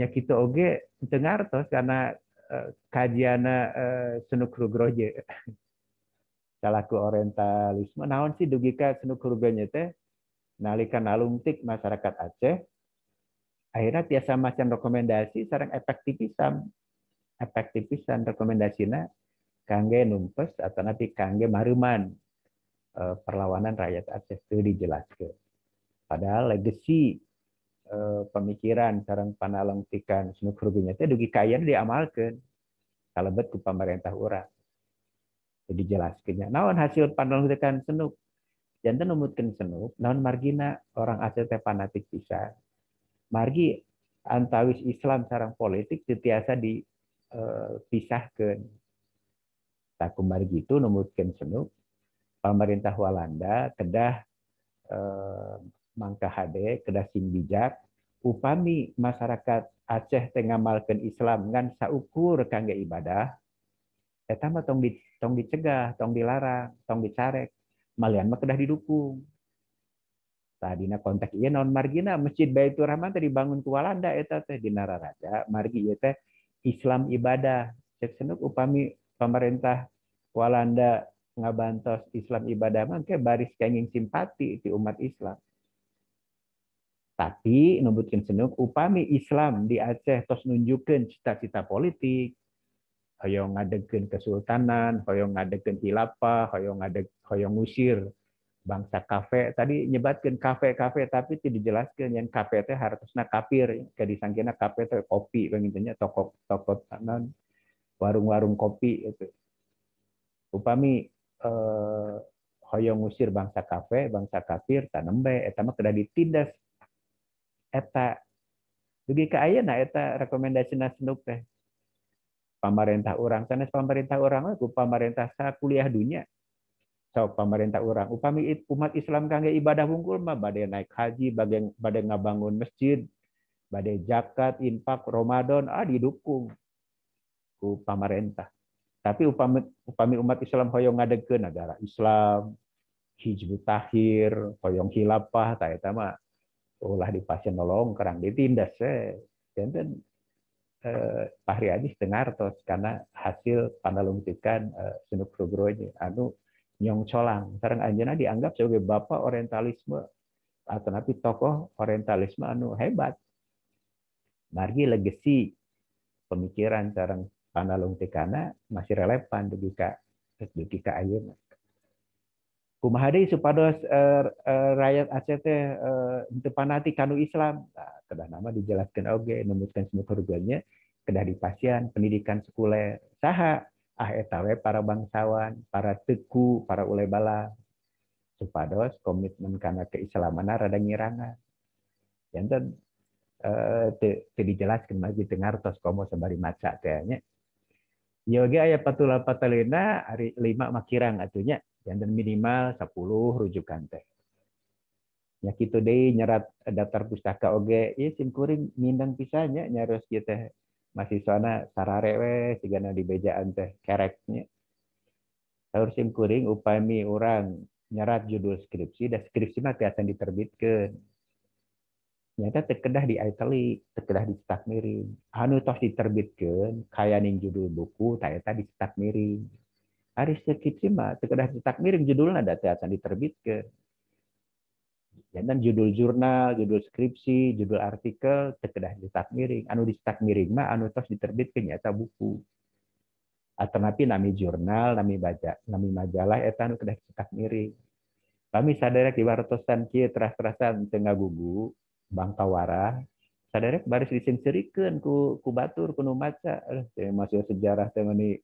Ya kitu oge teu ngartos karena kajiana Senuk Rugroje salaku orientalisme naon sih dugi ka Senuk Rugroje teh nalika nalungtik masyarakat Aceh akhirnya tiasa macan rekomendasi sareng efektivisan rekomendasina kangge numpes atau nanti kangge maruman perlawanan rakyat Aceh itu dijelaskan. Padahal legacy pemikiran sareng panalengtikan Senuk Rugroje teh dugi kayan diamalkeun kalebet ku pamarentah urang. Jadi dijelaskeunnya. Naon hasil panalengtikan Senuk? Janten numutkeun Senuk, naon margina orang Aceh teh fanatik pisan. Margi antawis Islam sareng politik tiasa dipisahkeun. Tak kembali gitu numutkeun Senuk, pemerintah Walanda kedah mangka hade, kedah sing bijak, upami masyarakat Aceh teh ngamalkeun Islam ngan saukur kangge ibadah, eta mah tong dicegah, tong dilarang, tong dicarek, malian mah kedah didukung. Tadina konteks ieu naon margina Masjid Baitur Rahman teh dibangun ku Walanda eta teh di Nararaja, margi ieu teh Islam ibadah. Cek Senuk upami pemerintah Walanda ngabantos Islam ibadah mah ke baris kenging simpati di umat Islam. Tapi numbutkeun Senuk upami Islam di Aceh tos nunjukkeun cita-cita politik, hoyong ngadegkeun kesultanan, hoyong ngadegkeun khilafah, hoyong ngusir bangsa kafe tadi nyebatkeun kafe tapi tidak dijelaskeun yang kafe teh hartosna kafir ke disangkina kafe teh kopi begitu nya toko tanan warung-warung kopi itu upami hoyong ngusir bangsa kafe bangsa kafir tanembe eta mah kedah ditindas eta dugi ka ayeuna eta rekomendasina Senuk teh pamarentah urang sanes pamarentah urang ku pamarentah sakuliah dunya. So, pemerintah orang upami umat Islam kangge ibadah wungkul mah bade naik haji, bade ngabangun masjid, bade zakat, infak, Ramadan didukung ku pemerintah. Tapi upami umat Islam hoyong ngadegkeun negara Islam, Hizbut Tahrir, hoyong khilafah ta eta mah ulah dipasieun nolong kerang ditindas janten Fahri Adis dengartos karena hasil panalungtikan Senuk Rugroje anu Nyong Colang sareng anjeunna dianggap sebagai bapak orientalisme atau napi tokoh orientalisme anu hebat. Margi legacy pemikiran sareng panalungtikana masih relevan dugi ka ayeuna. Kumaha deui supados rakyat Aceh teh henteu fanatik kanu Islam. Nah, kedah nama dijelaskeun oge numutkeun Senuk Rugroje kedah dipasieun pendidikan sekuler. Saha eta we para bangsawan, para teku, para ulai bala supados komitmen kana keislamanna rada ngirangan. Janten teu dijelaskeun mah teu ngartos komo sabari maca teh nya. Ieu ge aya patula patalina ari 5 mah kirang atuh nya. Janten minimal 10 rujukan teh. nya kitu deui nyerat daftar pustaka oge ieu simkuring mindeng pisannya nyaros kieu teh mahasiswana sarare we sigana di bejaan teh kereknya saur simkuring upami urang nyerat judul skripsi dan skripsi mah tiasa diterbitkeun nyata teu kedah di itali teu kedah dicetak miring anu tos diterbitkeun kayaning judul buku ta eta dicetak miring ari skripsi mah teu kedah dicetak miring judulna da tiasa diterbitkeun. Dan judul jurnal, judul skripsi, judul artikel terkedah dicetak miring. Anu dicetak miring mah anu tos diterbitkeun nyaeta buku. Atau napi nami jurnal, nami majalah eta anu kedah dicetak miring. Kami saderek di wartosan kieu teras-terasan teu ngagugu bangkawara. Saderek baris disengsirikeun ku batur ku nu maca. Masih sejarah teh meuni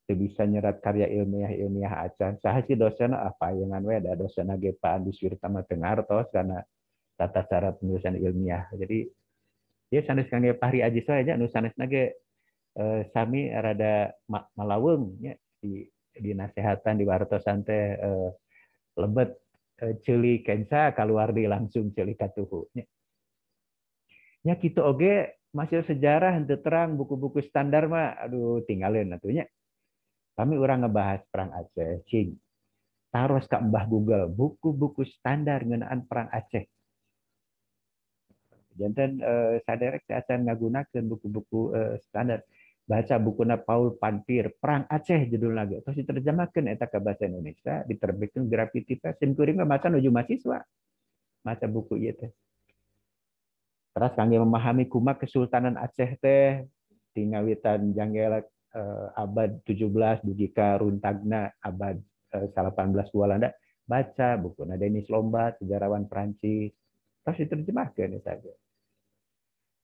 teu bisa nyerat karya ilmiah acan saha si dosen apa yang we da dosen ge Pak Andi Suwirtama teu ngartos kana tata cara penulisan ilmiah. Jadi dia sanes kangge Fahri Aji soe nya nu sanesna ge sami rada malaweung nya di nasehatan di wartosan teh lebet ceuli kensa kaluar di langsung ceuli katuhu nya. Nya kitu oge masih sejarah henteu terang buku-buku standar mah aduh tinggalin atuh nya. Kami orang ngebahas perang Aceh, cing. Taros ke Mbah Google, buku-buku standar ngeunaan perang Aceh. Janten saderek acan ngagunakeun buku-buku standar. Baca bukuna Paul Panfir, Perang Aceh judul lagi. Terus diterjemahkeun eta ka bahasa Indonesia, diterbitkeun Graffiti Press. Simkuring mah maca nuju mahasiswa. Maca buku ieu teh. Terus kangge memahami kumaha Kesultanan Aceh teh tingawitan janggela abad 17 dugi ka runtagna abad 18 Walanda baca bukuna Denis Lombard sejarawan Prancis terus diterjemahkeun eta ge.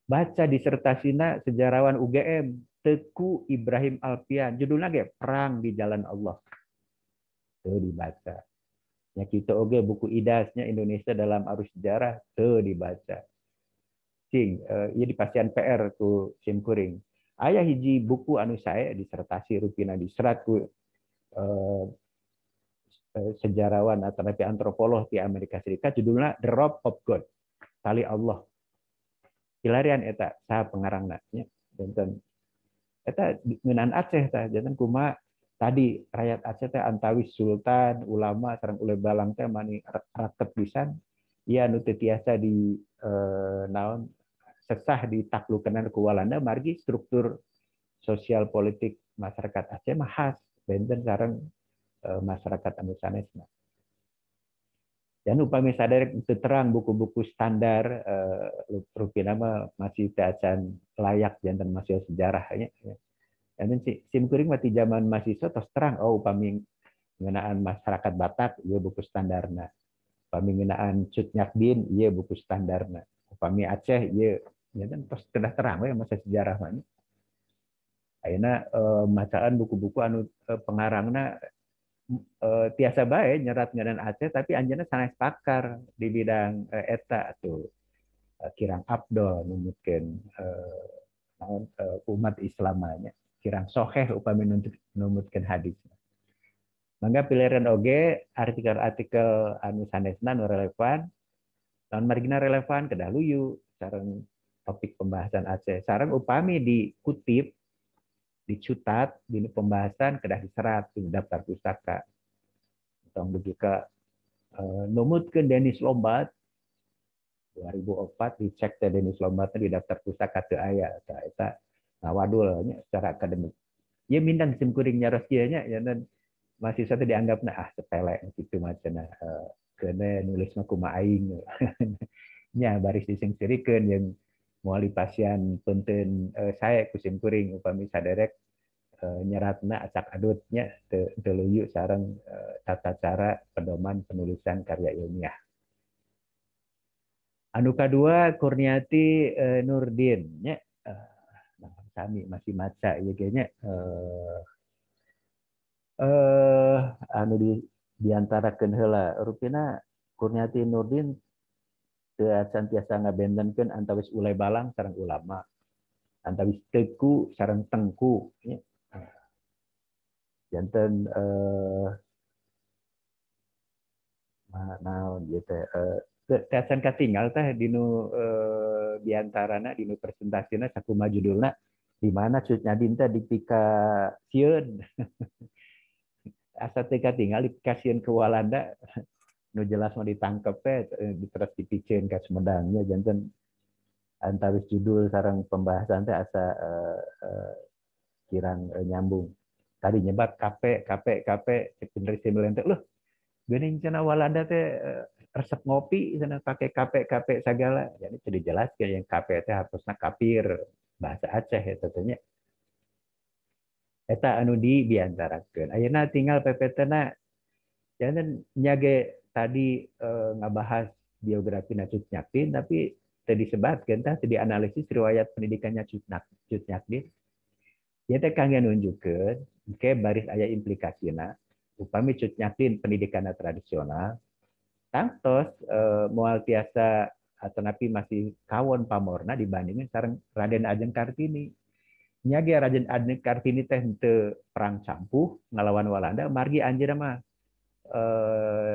Baca disertasina sejarawan UGM Teku Ibrahim Alfian judulna ge Perang di Jalan Allah. Teu dibaca. Nya kitu oge buku idasnya Indonesia dalam Arus Sejarah teu dibaca. Cing ieu dipasian PR ku simkuring. Aya hiji buku anu sae disertasi rupina diserat ku sejarawan atau antropolog di Amerika Serikat judulnya The Rope of God, Tali Allah. Hilarian eta saha pengarangna nya. Janten eta ngeunaan Aceh tah janten kumaha tadi rakyat Aceh teh antawis sultan, ulama sareng ule balang teh mani raket pisan. Ieu anu teu tiasa di naon sesah ditaklukkeun ku Walanda margi struktur sosial politik masyarakat Aceh mah khas benten sareng masyarakat anu sanesna. Dan upami saderek teu terang buku-buku standar rupina mah masih teu acan layak janten masih sejarah nya. Dan simkuring mah ti zaman mahasiswa tos terang oh upami ngeunaan masyarakat Batak ieu buku standarna. Upami ngeunaan Cut Nyakdin ieu buku standarna. Upami Aceh ieu ya kan tos kedah terang we masa sejarah mah. Ayeuna macaan buku-buku anu pengarangna tiasa bae nyerat ngeunaan Aceh tapi anjeunna sanes pakar di bidang eta atuh Kirang Abdol numutkeun umat Islam nya Kirang Soheh upami numutkeun hadis. Mangga pilihan oge artikel-artikel anu sanesna nu relevan lamun margina relevan kedah luyu sareng topik pembahasan Aceh. Sareng upami dikutip, dicutat, di pembahasan kedah diserat di daftar pustaka. Tong dugi ka numutkeun Denis Lombard 2004 dicek teh Denis Lombard di daftar pustaka teu aya eta ngawadul nya secara akademik. Ieu mindang simkuring nyaros ieu nya dan mahasiswa teh dianggapna sepele kitu macana keuneu nulis mah kumaha aing. Nya baris disengsirikeun yang moali pasien punten saya kusim kuring upami saderek nyeratna acak adutnya teu luyu sareng tata cara pedoman penulisan karya ilmiah. Anu kadua Kurniati Nurdin nya kami masih maca ieu ge nya anu diantarakeun heula rupina Kurniati Nurdin teu acan tiasa ngabentenkeun antawis ulai balang sareng ulama, antawis teku sareng tengku nya. Janten naon ieu teh Teasan katinggal teh dinu diantarana dinu presentasina sakumaha judulna di mana Cut Nyadin teh dipikasieun asa teh katinggal dipikasieun ke Walanda nu jelas mah ditangkep teh terus dipicieun ka Sumedangnya janten antawis judul sareng pembahasan teh asa kirang nyambung. Tadi nyebat kape sebenarnya simulan teh loh geuning cenah Walanda teh resep ngopi cenah pakai kape segala. Jadi itu dijelaskeun yang kape teh harusna kapir bahasa Aceh eta teh nya. Eta anu diantarakeun. Ayeuna tinggal PPT-na jangan nyage tadi ngabahas biografi Cut Nyakin tapi tadi disebutkeun tah tadi analisis riwayat pendidikannya Cut Nyakin. Ya teh kangge nunjukkeun ke baris aya implikasina upami Cut Nyakin pendidikanna tradisional tangtos moal tiasa atanapi masih kawon pamorna dibandingin sareng Raden Ajeng Kartini. Nya ge Raden Ajeng Kartini teh henteu perang campuh ngalawan Walanda, margi anjeunna mah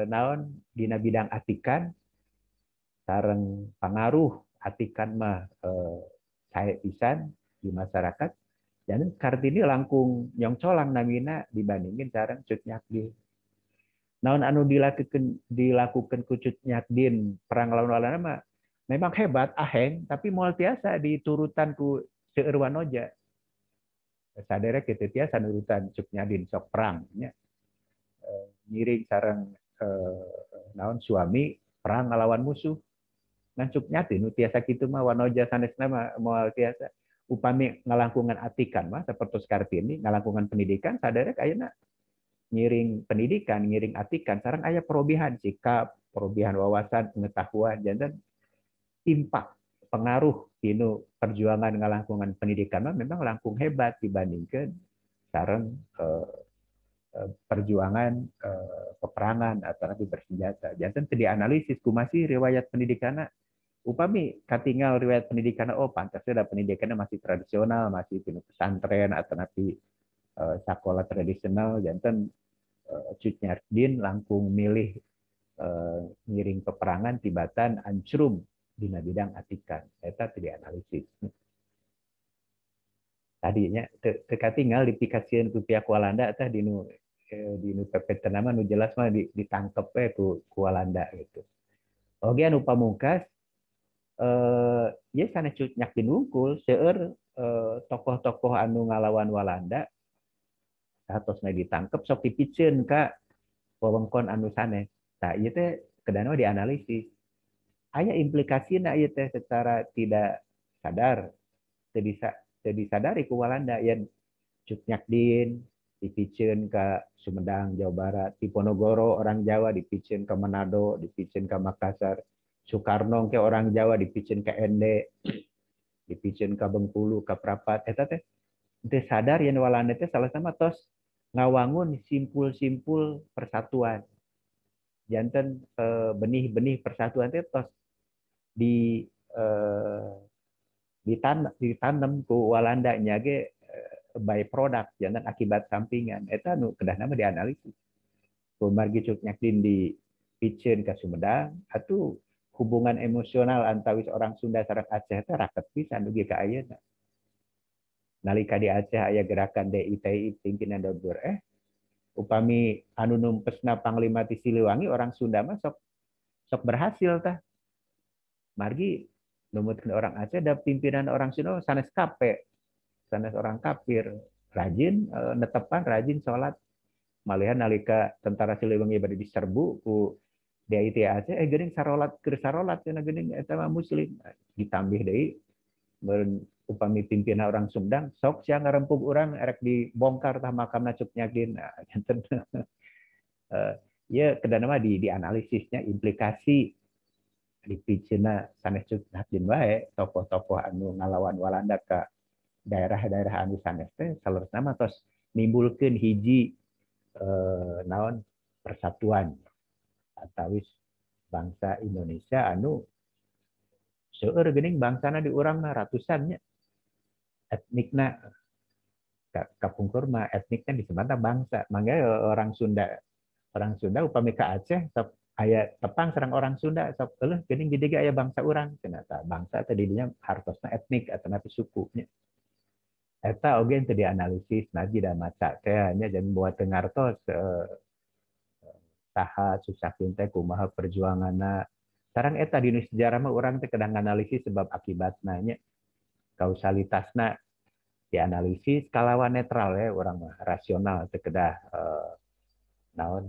naon dina bidang atikan sareng pangaruh atikan mah sae pisan di masyarakat. Dan Kartini langkung nyongcolang namina dibandingin sareng Cut Nyakin. Naon anu dilakukan ku Cut Nyakin perang lawan Walanda mah memang hebat aheng tapi moal tiasa diturutan ku seueur wanoja. Sadere kitu tiasa nurutan Cut Nyakin sok perang nya. Ngiring sareng naon suami perang ngalawan musuh. Ngan Cut Nyakin nu tiasa kitu mah wanoja sanesna mah moal tiasa upami ngalangkungan atikan mah sapertos Kartini ngalangkungan pendidikan sadere ayeuna ngiring pendidikan, ngiring atikan, sareng aya perobihan sikap, perobihan wawasan, pengetahuan, jantan impak, pengaruh dinu perjuangan ngalangkungan pendidikan mah memang langkung hebat dibandingkan sareng perjuangan peperangan atau nanti bersenjata. Jantan teu dianalisis kumasih riwayat pendidikanna upami katinggal riwayat pendidikanna pantasnya pendidikannya masih tradisional, masih dinu pesantren atau nanti sekolah tradisional jantan Cut Nyakin langkung milih ngiring peperangan tibatan ancrum dina bidang atikan. Eta teu dianalisis. Tadinya teu katinggal dipikasieun ku pihak Walanda teh dinu PPT nama nu jelas mah ditangkep we ku Walanda gitu. Oge anu pamungkas ye sanes Cut Nyakin wungkul seueur tokoh-tokoh anu ngalawan Walanda satosna ditangkep sok dipicieun ka wewengkon anu sanes. Tah ieu teh kedanau dianalisis. Aya implikasina ieu teh secara tidak sadar teu disadari ku Walanda yen Cut Nyakin dipicieun ka Sumedang, Jawa Barat, Diponegoro orang Jawa dipicieun ka Manado, dipicieun ka Makassar, Soekarno ke orang Jawa dipicieun ka Ende, dipicieun ka Bengkulu, ka Prapat, eta teh teu sadar yen Walanda teh salah sama tos ngawangun simpul-simpul persatuan. Janten benih-benih persatuan teh tos ditanam ku Walanda nya ge by product jangan akibat sampingan. Eta nu kedah nama dianalisis. Ku margi Cut Nyakin dipicieun ka Sumedang atuh hubungan emosional antawis orang Sunda sareng Aceh teh raket pisan dugi ka ayeuna. Nalika di Aceh aya gerakan DITI pimpinan Dobur upami anu numpesna Panglima ti Siliwangi orang Sunda mah sok berhasil tah. Margi numutkeun orang Aceh da pimpinan orang Sunda sanes kape, sanes orang kafir, rajin netepan, rajin salat. Malihan nalika tentara Siliwangi bade diserbu ku DITI Aceh geuning sarolat keur sarolat cenah geuning eta mah muslim. Ditambih deui upami pimpinan orang Sumedang sok sia ngarempug urang erek dibongkar tah makamna Cut Nyakin. Ya kedana mah dianalisisnya implikasi dipicieuna sanes Cut Nyakin wae tokoh-tokoh anu ngalawan Walanda ka daerah-daerah anu sanes teh salurusna mah tos nimbulkeun hiji naon persatuan atawis bangsa Indonesia anu seueur geuning bangsana di urang mah ratusan nya. Etnikna kapungkur mah etniknya disebutna bangsa. Mangga orang Sunda upami ka Aceh aya tepang serang orang Sunda sok eueuh geuning jadi aya bangsa urang ternyata bangsa tadinya hartosna etnik atau napi sukunya eta oge teu dianalisis naji da maca teh nya jeung buat teu ngartos saha susah teh kumaha perjuanganna sareng eta di sejarah mah urang teh kadang analisis sebab akibatna nya kausalitasna dianalisis kalawan netral ya urang mah rasional teu kedah naon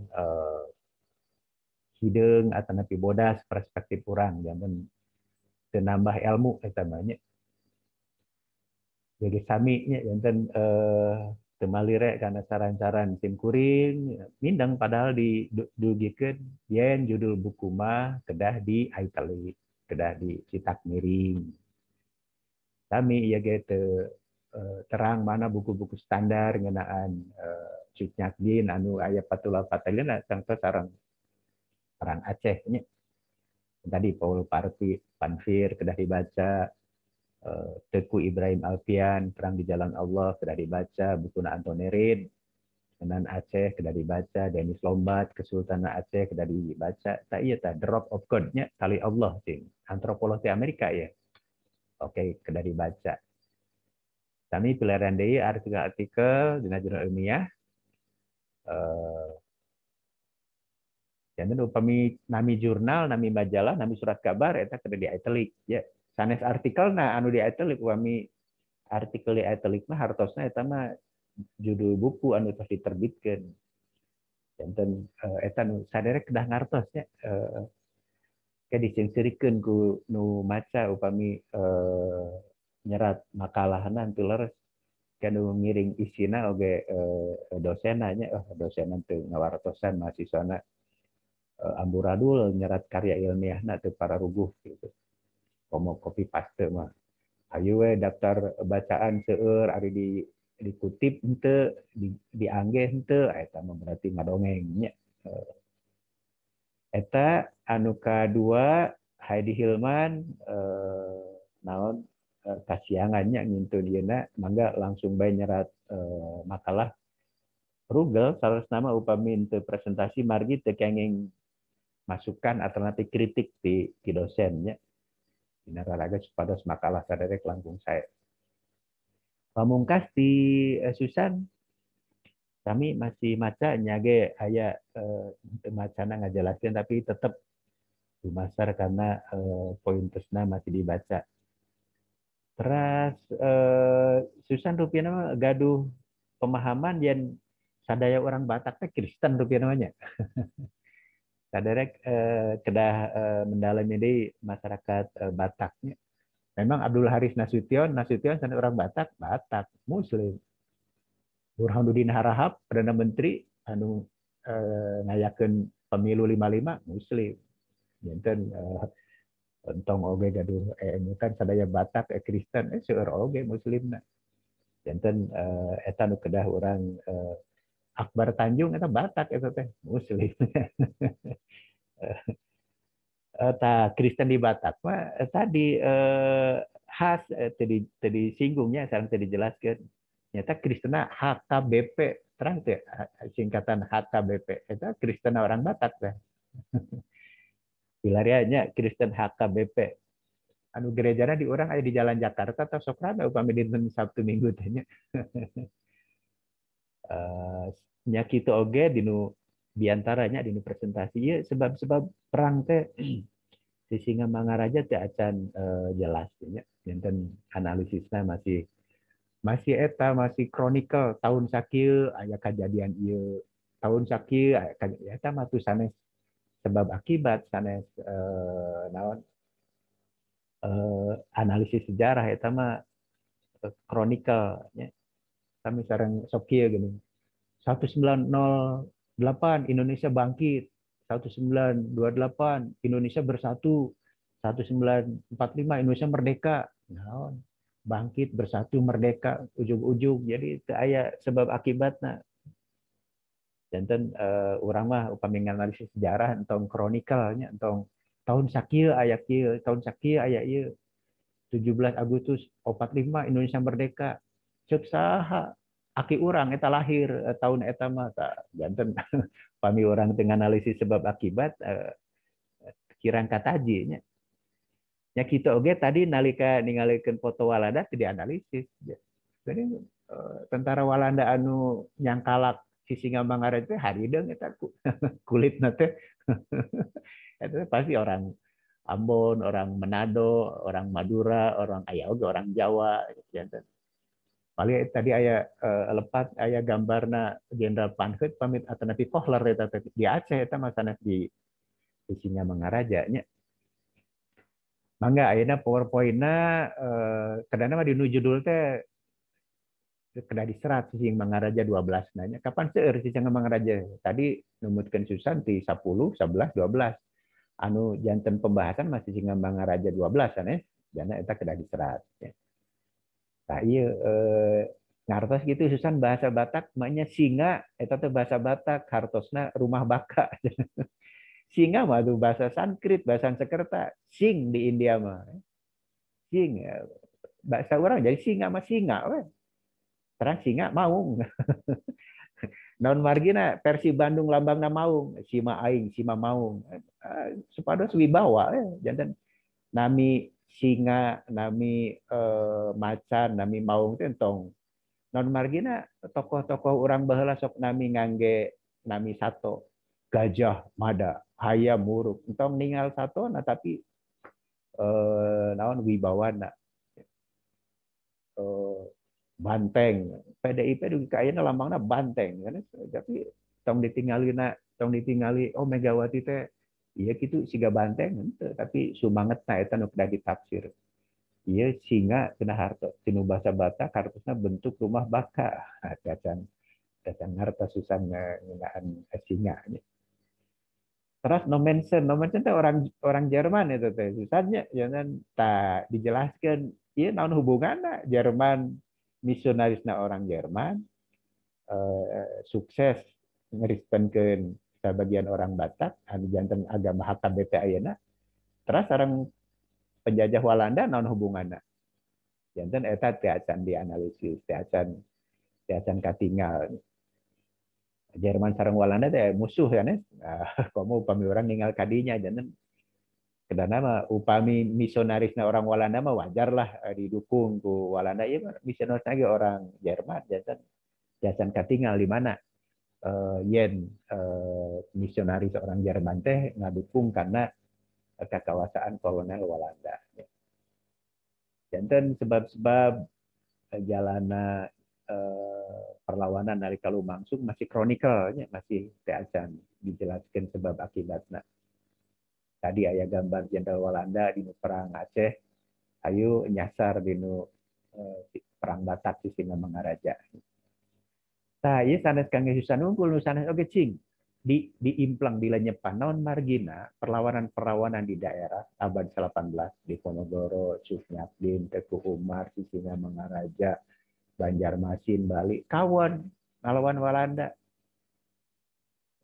hideung atau napi bodas perspektif urang jangan nambah ilmu eta mah nya jadi sami nya janten teu malire kana saran-saran tim kuring mindeng padahal dugikeun yen judul buku mah kedah di italic kedah dicetak miring sami ieu ge teu terang mana buku-buku standar ngeunaan Cutnyakdin anu aya patula patalina sangka sareng perang Aceh nya tadi Paul Panfir kedah dibaca Teku Ibrahim Alfian Perang di Jalan Allah kedah dibaca bukuna Antoni Reid Kenan Aceh kedah dibaca Dennis Lombat Kesultanan Aceh kedah dibaca ta ieu tah Drop of God nya tali Allah ting antropologi Amerika ya oke kedah dibaca kami pilihan deui artikel dina jurnal ilmiah jangan upami nami jurnal, nami majalah, nami surat kabar eta kada di italic ya. Sanes artikelna anu di italic upami artikel di italic mah hartosna eta mah judul buku anu tos diterbitkeun. Janten eta nu sadere kedah ngartos nya ke dicengsirikeun ku nu maca upami nyerat makalahna teu leres kanu ngiring isina oge dosenna nya dosenna teu ngawartosan mahasiswana amburadul nyerat karya ilmiahna teu pararuguh gitu. Komo copy paste mah. Ayo we daftar bacaan seueur ari dikutip henteu, dianggeh henteu, eta mah berarti ngadongeng nya. Eta anu kadua Heidi Hilman naon kasiangannya ngintun dieuna mangga langsung bae nyerat makalah Rugel saresna mah upami teu presentasi margi teu kenging masukan alternatif kritik di dosennya dina raraga supados makalah sadere langkung sae. Pamungkas di Susan kami masih maca nya ge aya macana ngajelaskeun tapi tetap dumasar karena pointesna masih dibaca. Terus Susan rupiana mah gaduh pemahaman yen sadaya orang Batak teh Kristen rupiana mah nya. Saderek kedah mendalami di masyarakat Bataknya. Memang Abdul Haris Nasution sana orang Batak Muslim. Burhanuddin Harahap Perdana Menteri anu ngayakeun pemilu 55 Muslim. Janten entong oge gaduh kan sadaya Batak Kristen seueur oge Muslimna. Janten eta nu kedah urang Akbar Tanjung eta Batak eta teh Muslim. Ta Kristen di Batak mah tadi khas tadi singgungnya sareng tadi dijelaskeun. Nyata Kristena HKBP terang teh singkatan HKBP eta Kristen orang Batak teh. Pilarianya Kristen HKBP. Anu gerejana di urang aya di Jalan Jakarta atau sok rame upami dinten Sabtu Minggu teh nya. Nya kitu oge dinu diantaranya dinu presentasi ya sebab-sebab perang teh sehingga mangaraja teh acan jelas nya enten analisisna masih eta masih chronicle tahun sakieu aya kejadian ieu tahun sakieu eta mah tu sanes sebab akibat sanes naon analisis sejarah eta mah chronicle nya kami sareng sok kieu geuning 1908 Indonesia bangkit, 1928 Indonesia bersatu, 1945 Indonesia merdeka. Nah, bangkit bersatu merdeka ujung-ujung jadi teu aya sebab akibatna. Janten urang mah upami nganalisis sejarah entong kronikalnya entong tahun sakieu aya kieu, tahun sakieu aya ieu. 17 Agustus 45 Indonesia merdeka. Ceuk saha aki urang eta lahir tahun eta mah janten pami urang teu nganalisis sebab akibat kirang kataji nya. Nya kita oge tadi nalika ningalikeun foto Walanda teu dianalisis. Jadi tentara Walanda anu nyangkalak si Singamangaraja teh harideung eta kulitna teh. Eta pasti orang Ambon, orang Manado, orang Madura, orang aya oge orang Jawa janten. Paling tadi aya lepat aya gambarna Jenderal Panhut pamit atanapi Kohler eta di Aceh eta masalah di Singamangaraja nya. Mangga ayeuna PowerPoint-na kadana mah dinu judul teh kedah diserat si Singamangaraja 12 nanya kapan seueur si Singamangaraja tadi numutkeun Susanti 10 11 12 anu janten pembahasan masih Singamangaraja 12 kan jana eta kedah diserat ya. Nah ieu ngartos gitu Susan bahasa Batak maknya singa eta teh bahasa Batak hartosna rumah baka. Singa mah tuh bahasa Sanskrit bahasa Sanskerta sing di India mah sing bahasa orang jadi singa mah singa we. Terang singa maung. Naon margina versi Bandung lambangna maung, sima aing, sima maung. Supados wibawa janten nami singa, nami macan, nami maung teh entong. Naon margina tokoh-tokoh urang baheula sok nami ngangge nami sato. Gajah, mada, hayam, muruk. Entong ningal satona tapi naon wibawana. Banteng PDIP dugi kayana lambangna banteng kan tapi tong ditingali oh Megawati teh ieu kitu siga banteng henteu tapi sumangetna eta nu kudu ditafsir ieu singa cenah harto tinu basa Batak hartosna bentuk rumah baka dacan harta Susan ngeunaan singa terus no mention teh orang Jerman itu teh Susannya jangan tak dijelaskan ieu naon hubunganna Jerman misionarisna orang Jerman sukses ngeristenkeun sebagian orang Batak anu janten agama HKBP ayeuna terus sareng penjajah Walanda naon hubunganna janten eta teu acan dianalisis teu acan katingal Jerman sareng Walanda teh musuh ya nih komo upami urang ninggal kadinya janten kedana mah upami misionarisna orang Walanda mah wajar lah didukung ku Walanda ieu misionarisna ge orang Jerman jasan katingal di mana yen misionaris orang Jerman teh ngadukung karena kekuasaan kolonial Walanda. Janten sebab-sebab jalana perlawanan nalika lumangsung masih kronikelnya masih teu acan dijelaskeun sebab akibatna. Tadi aya gambar Jenderal Walanda di perang Aceh, ayo nyasar di perang Batak di Singamangaraja. Tah ieu sanes kangge Susan unggul nu sanes oge cing diimplang dilenyepan naon margina perlawanan di daerah abad 18 di Ponorogo, Suknyapdin, Teku Umar, Singamangaraja, Banjarmasin, Bali kawan ngalawan Walanda.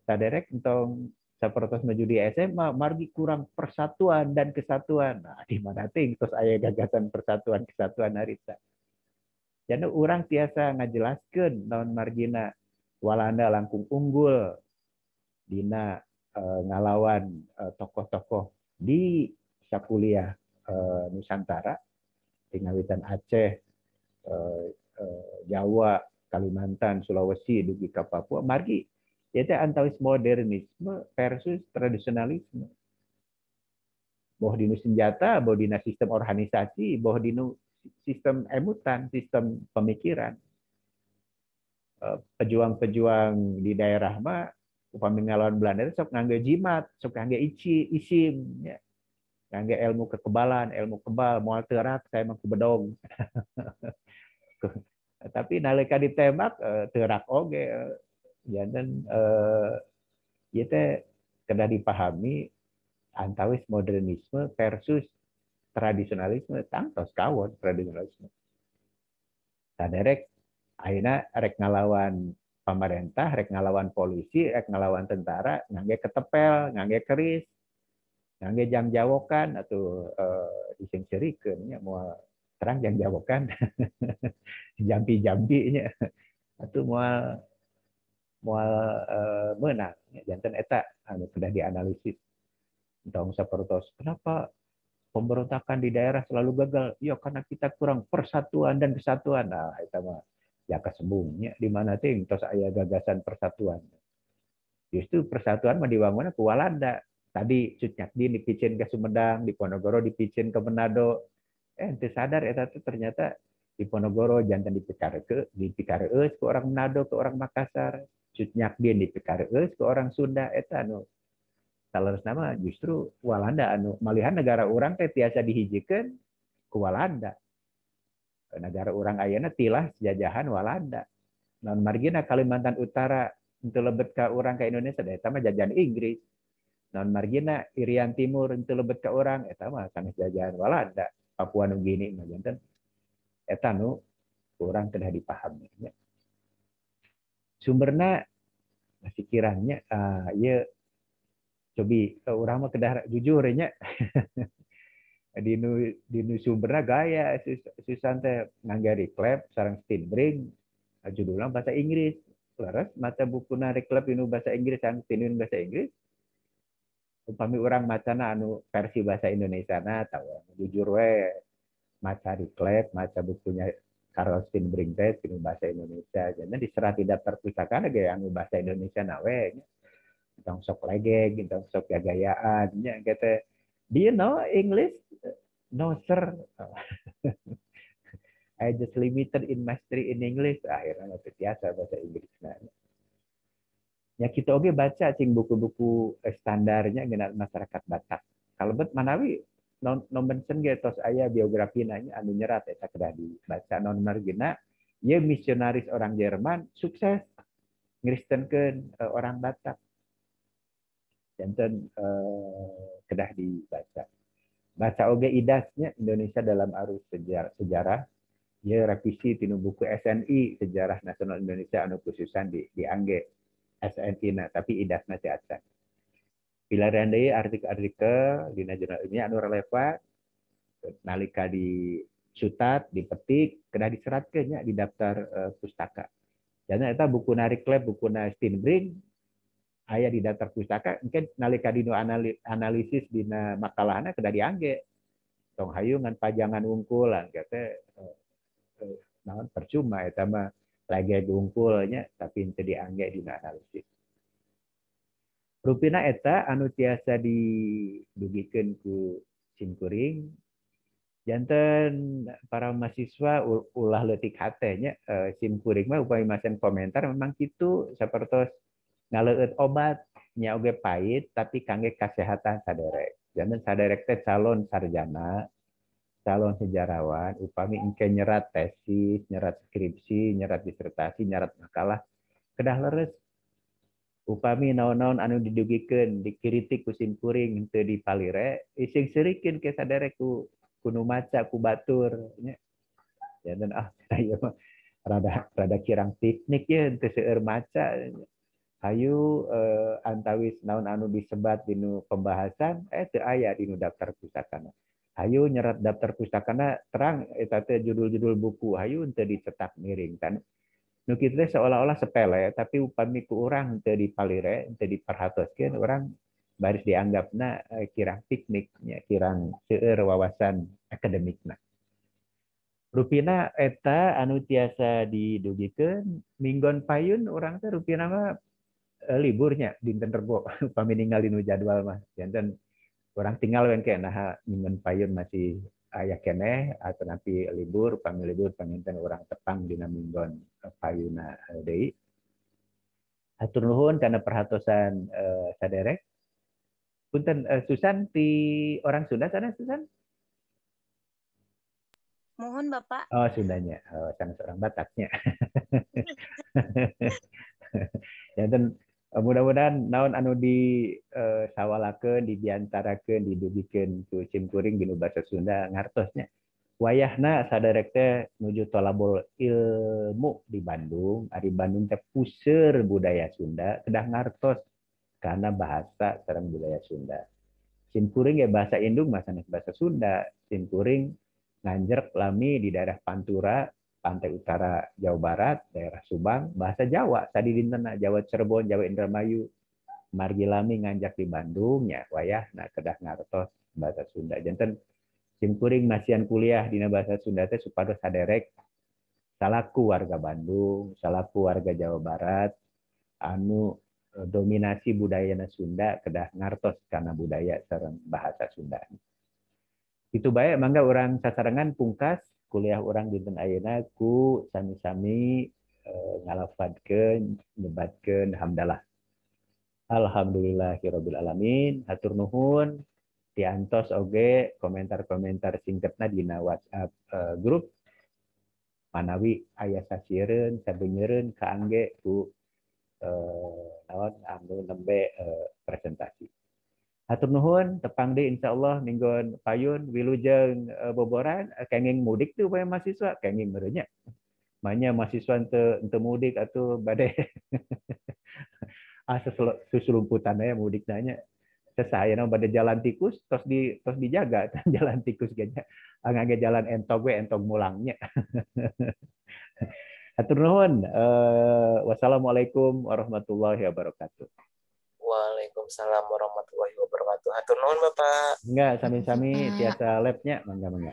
Saderek entong sapertos maju di SMA margi kurang persatuan dan kesatuan. Nah, di mana ting terus aya gagasan persatuan kesatuan harita. Jadi orang tiasa ngajelaskeun naon margina Walanda langkung unggul dina ngalawan tokoh-tokoh di sakuliah Nusantara tingawitan Aceh, Jawa, Kalimantan, Sulawesi dugi ka Papua margi itu antawis modernisme versus tradisionalisme. Boh dinu senjata, boh dina sistem organisasi, boh dinu sistem emutan, sistem pemikiran. Pejuang-pejuang di daerah mah upami ngalawan Belanda sok ngangge jimat, sok ngangge isim, ya. Ngangge ilmu kekebalan, ilmu kebal, moal teurak saya mah kubedog. Tapi nalika ditembak teurak oge. Janten ieu teh kedah dipahami antawis modernisme versus tradisionalisme tangtos kawon tradisionalisme. Saderek ayeuna rek ngalawan pemerintah, rek ngalawan polisi, rek ngalawan tentara, ngangge ketepel, ngangge keris, ngangge jang jawokan atau disengserikeun nya moal terang jang jawokan. Jampi-jampi nya atuh moal menang janten eta anu sudah dianalisis Tong sapertos, kenapa pemberontakan di daerah selalu gagal? Ya karena kita kurang persatuan dan kesatuan. Nah, itu mah ya kesembungnya di mana ting tos aya gagasan persatuan. Justru persatuan mah dibangunnya ku Walanda. Tadi Cut Nyakdi dipicin ke Sumedang, di Ponorogo dipicin ke Manado. Ente sadar eta tuh ternyata di Ponorogo jantan dipikareus ke orang Manado, ke orang Makassar. Cut Nyakdi dipikareus ke orang Sunda eta anu Talers nama justru Walanda anu malihan negara orang teh tiasa dihijikeun ku Walanda. Negara orang ayeuna tilah jajahan Walanda. Non margina Kalimantan Utara untuk lebet ka orang ke Indonesia eta mah jajahan Inggris. Non margina Irian Timur untuk lebet ka orang eta mah sanes jajahan Walanda. Papua Nugini mah janten eta nu urang kedah dipahami. Sumberna masih kiranya ieu cobi urang mah kedah jujur nya. di nu sumberna gaya Susan teh ngangge reclap sareng Steinbring judulna bahasa Inggris. Laras mata bukuna reclap inu bahasa Inggris sareng Steinbring bahasa Inggris. Upami urang macana anu versi bahasa Indonesia na tahu jujur we maca reclap maca bukunya Carl Steinbring teh inu bahasa Indonesia. Jadi diserah di daftar pustaka ge anu bahasa Indonesia na we nya. Tong sok legeg, tong sok gayaan nya kata. Do you know English? No, sir. I just limited in mastery in English. Akhirnya biasa bahasa Inggris. Nah, ya kita oke baca cing buku-buku standarnya genal masyarakat Batak. Kalau bet Manawi non mention ge tos aya biografi nanya anu nyerat eta kedah dibaca non margina ye misionaris orang Jerman sukses ngristenkeun orang Batak. Janten kedah dibaca. Baca oge idasnya Indonesia dalam arus sejarah ya revisi tinu buku SNI Sejarah Nasional Indonesia anu khususan diangge SNI na tapi idasna teh acan. Pilarian deui artikel-artikel dina jurnal ilmiah anu relevan nalika di sutat dipetik kedah diseratkeun nya di daftar pustaka. Jadi eta buku reclap bukuna Steinbring aya di daftar pustaka mungkin nalika dino analisis dina makalahna kedah diangge tong hayu ngan pajangan ungkulan kata naon percuma eta mah lagi unggulnya tapi teu diangge dina analisis. Rupina eta anu tiasa didugikeun ku simkuring janten para mahasiswa ulah leutik hate nya simkuring mah upami masen komentar memang kitu sapertos ngaleueut obat nya oge pait tapi kangge kasehatan saderek. Janten saderek teh calon sarjana, calon sejarawan, upami engke nyerat tesis, nyerat skripsi, nyerat disertasi, nyerat makalah kedah leres. Upami naon-naon anu didugikeun dikritik ku simkuring teu dipalire, ising serikeun ke saderek ku nu maca ku batur nya. Janten ieu mah rada kirang piknik ye teu seueur maca. Hayu antawis naon anu disebat dinu pembahasan teu aya dinu daftar pustakana. Hayu nyerat daftar pustakana terang eta teh judul-judul buku hayu teu dicetak miring kan. Nu kitu teh seolah-olah sepele tapi upami ku urang teu dipalire, teu diperhatoskeun urang baris dianggapna kirang piknik nya, kirang seueur wawasan akademikna. Rupina eta anu tiasa didugikeun minggon payun urang teh rupina mah liburnya dinten Rebo upami ninggal dinu jadwal mah janten orang tinggal wengke nah minggon payun masih aya keneh atau nanti libur upami libur panginten orang tepang dina minggon payuna deui. Hatur nuhun kana perhatosan saderek. Punten Susan ti orang Sunda sana Susan? Mohon Bapak. Oh Sundanya, sang seorang Bataknya. Janten mudah-mudahan naon anu disawalakeun diantarakeun didugikeun ku simkuring dinu basa Sunda ngartosnya wayahna saderek teh nuju tolabul ilmu di Bandung ari Bandung teh puseur budaya Sunda kedah ngartos karena bahasa sareng budaya Sunda. Simkuring ya bahasa indung mah sanes bahasa Sunda. Simkuring nganjrek lami di daerah Pantura pantai utara Jawa Barat, daerah Subang, bahasa Jawa, tadi dintena Jawa Cirebon, Jawa Indramayu. margi lami nganjak di Bandung nya wayah na kedah ngartos bahasa Sunda. Janten simkuring masian kuliah dina bahasa Sunda teh supados saderek salaku warga Bandung, salaku warga Jawa Barat anu dominasi budayana Sunda kedah ngartos karena budaya sareng bahasa Sunda. Itu bae mangga urang sasarengan pungkas kuliah urang dinten ayeuna ku sami-sami ngalafadkeun nyebatkeun hamdalah. Alhamdulillahirabbil alamin. Hatur nuhun diantos oge komentar-komentar singkatna dina WhatsApp grup manawi aya sasiereun sabeuneureun kaangge ku naon anu nembe presentasi. Hatur nuhun tepang deui insyaallah minggon payun wilujeng boboran kenging mudik tuh bae mahasiswa kenging meureun nya. Manya mahasiswa teu mudik atuh bade susulumputan aya mudik nanya. Sesayana bade jalan tikus tos dijaga jalan tikus ganya. Angage jalan entog we entog mulangnya. Hatur nuhun. Wassalamualaikum warahmatullahi wabarakatuh. Waalaikumsalam warahmatullahi wabarakatuh. Hatur nuhun Bapak. Enggak, sami-sami tiasa labnya, mangga.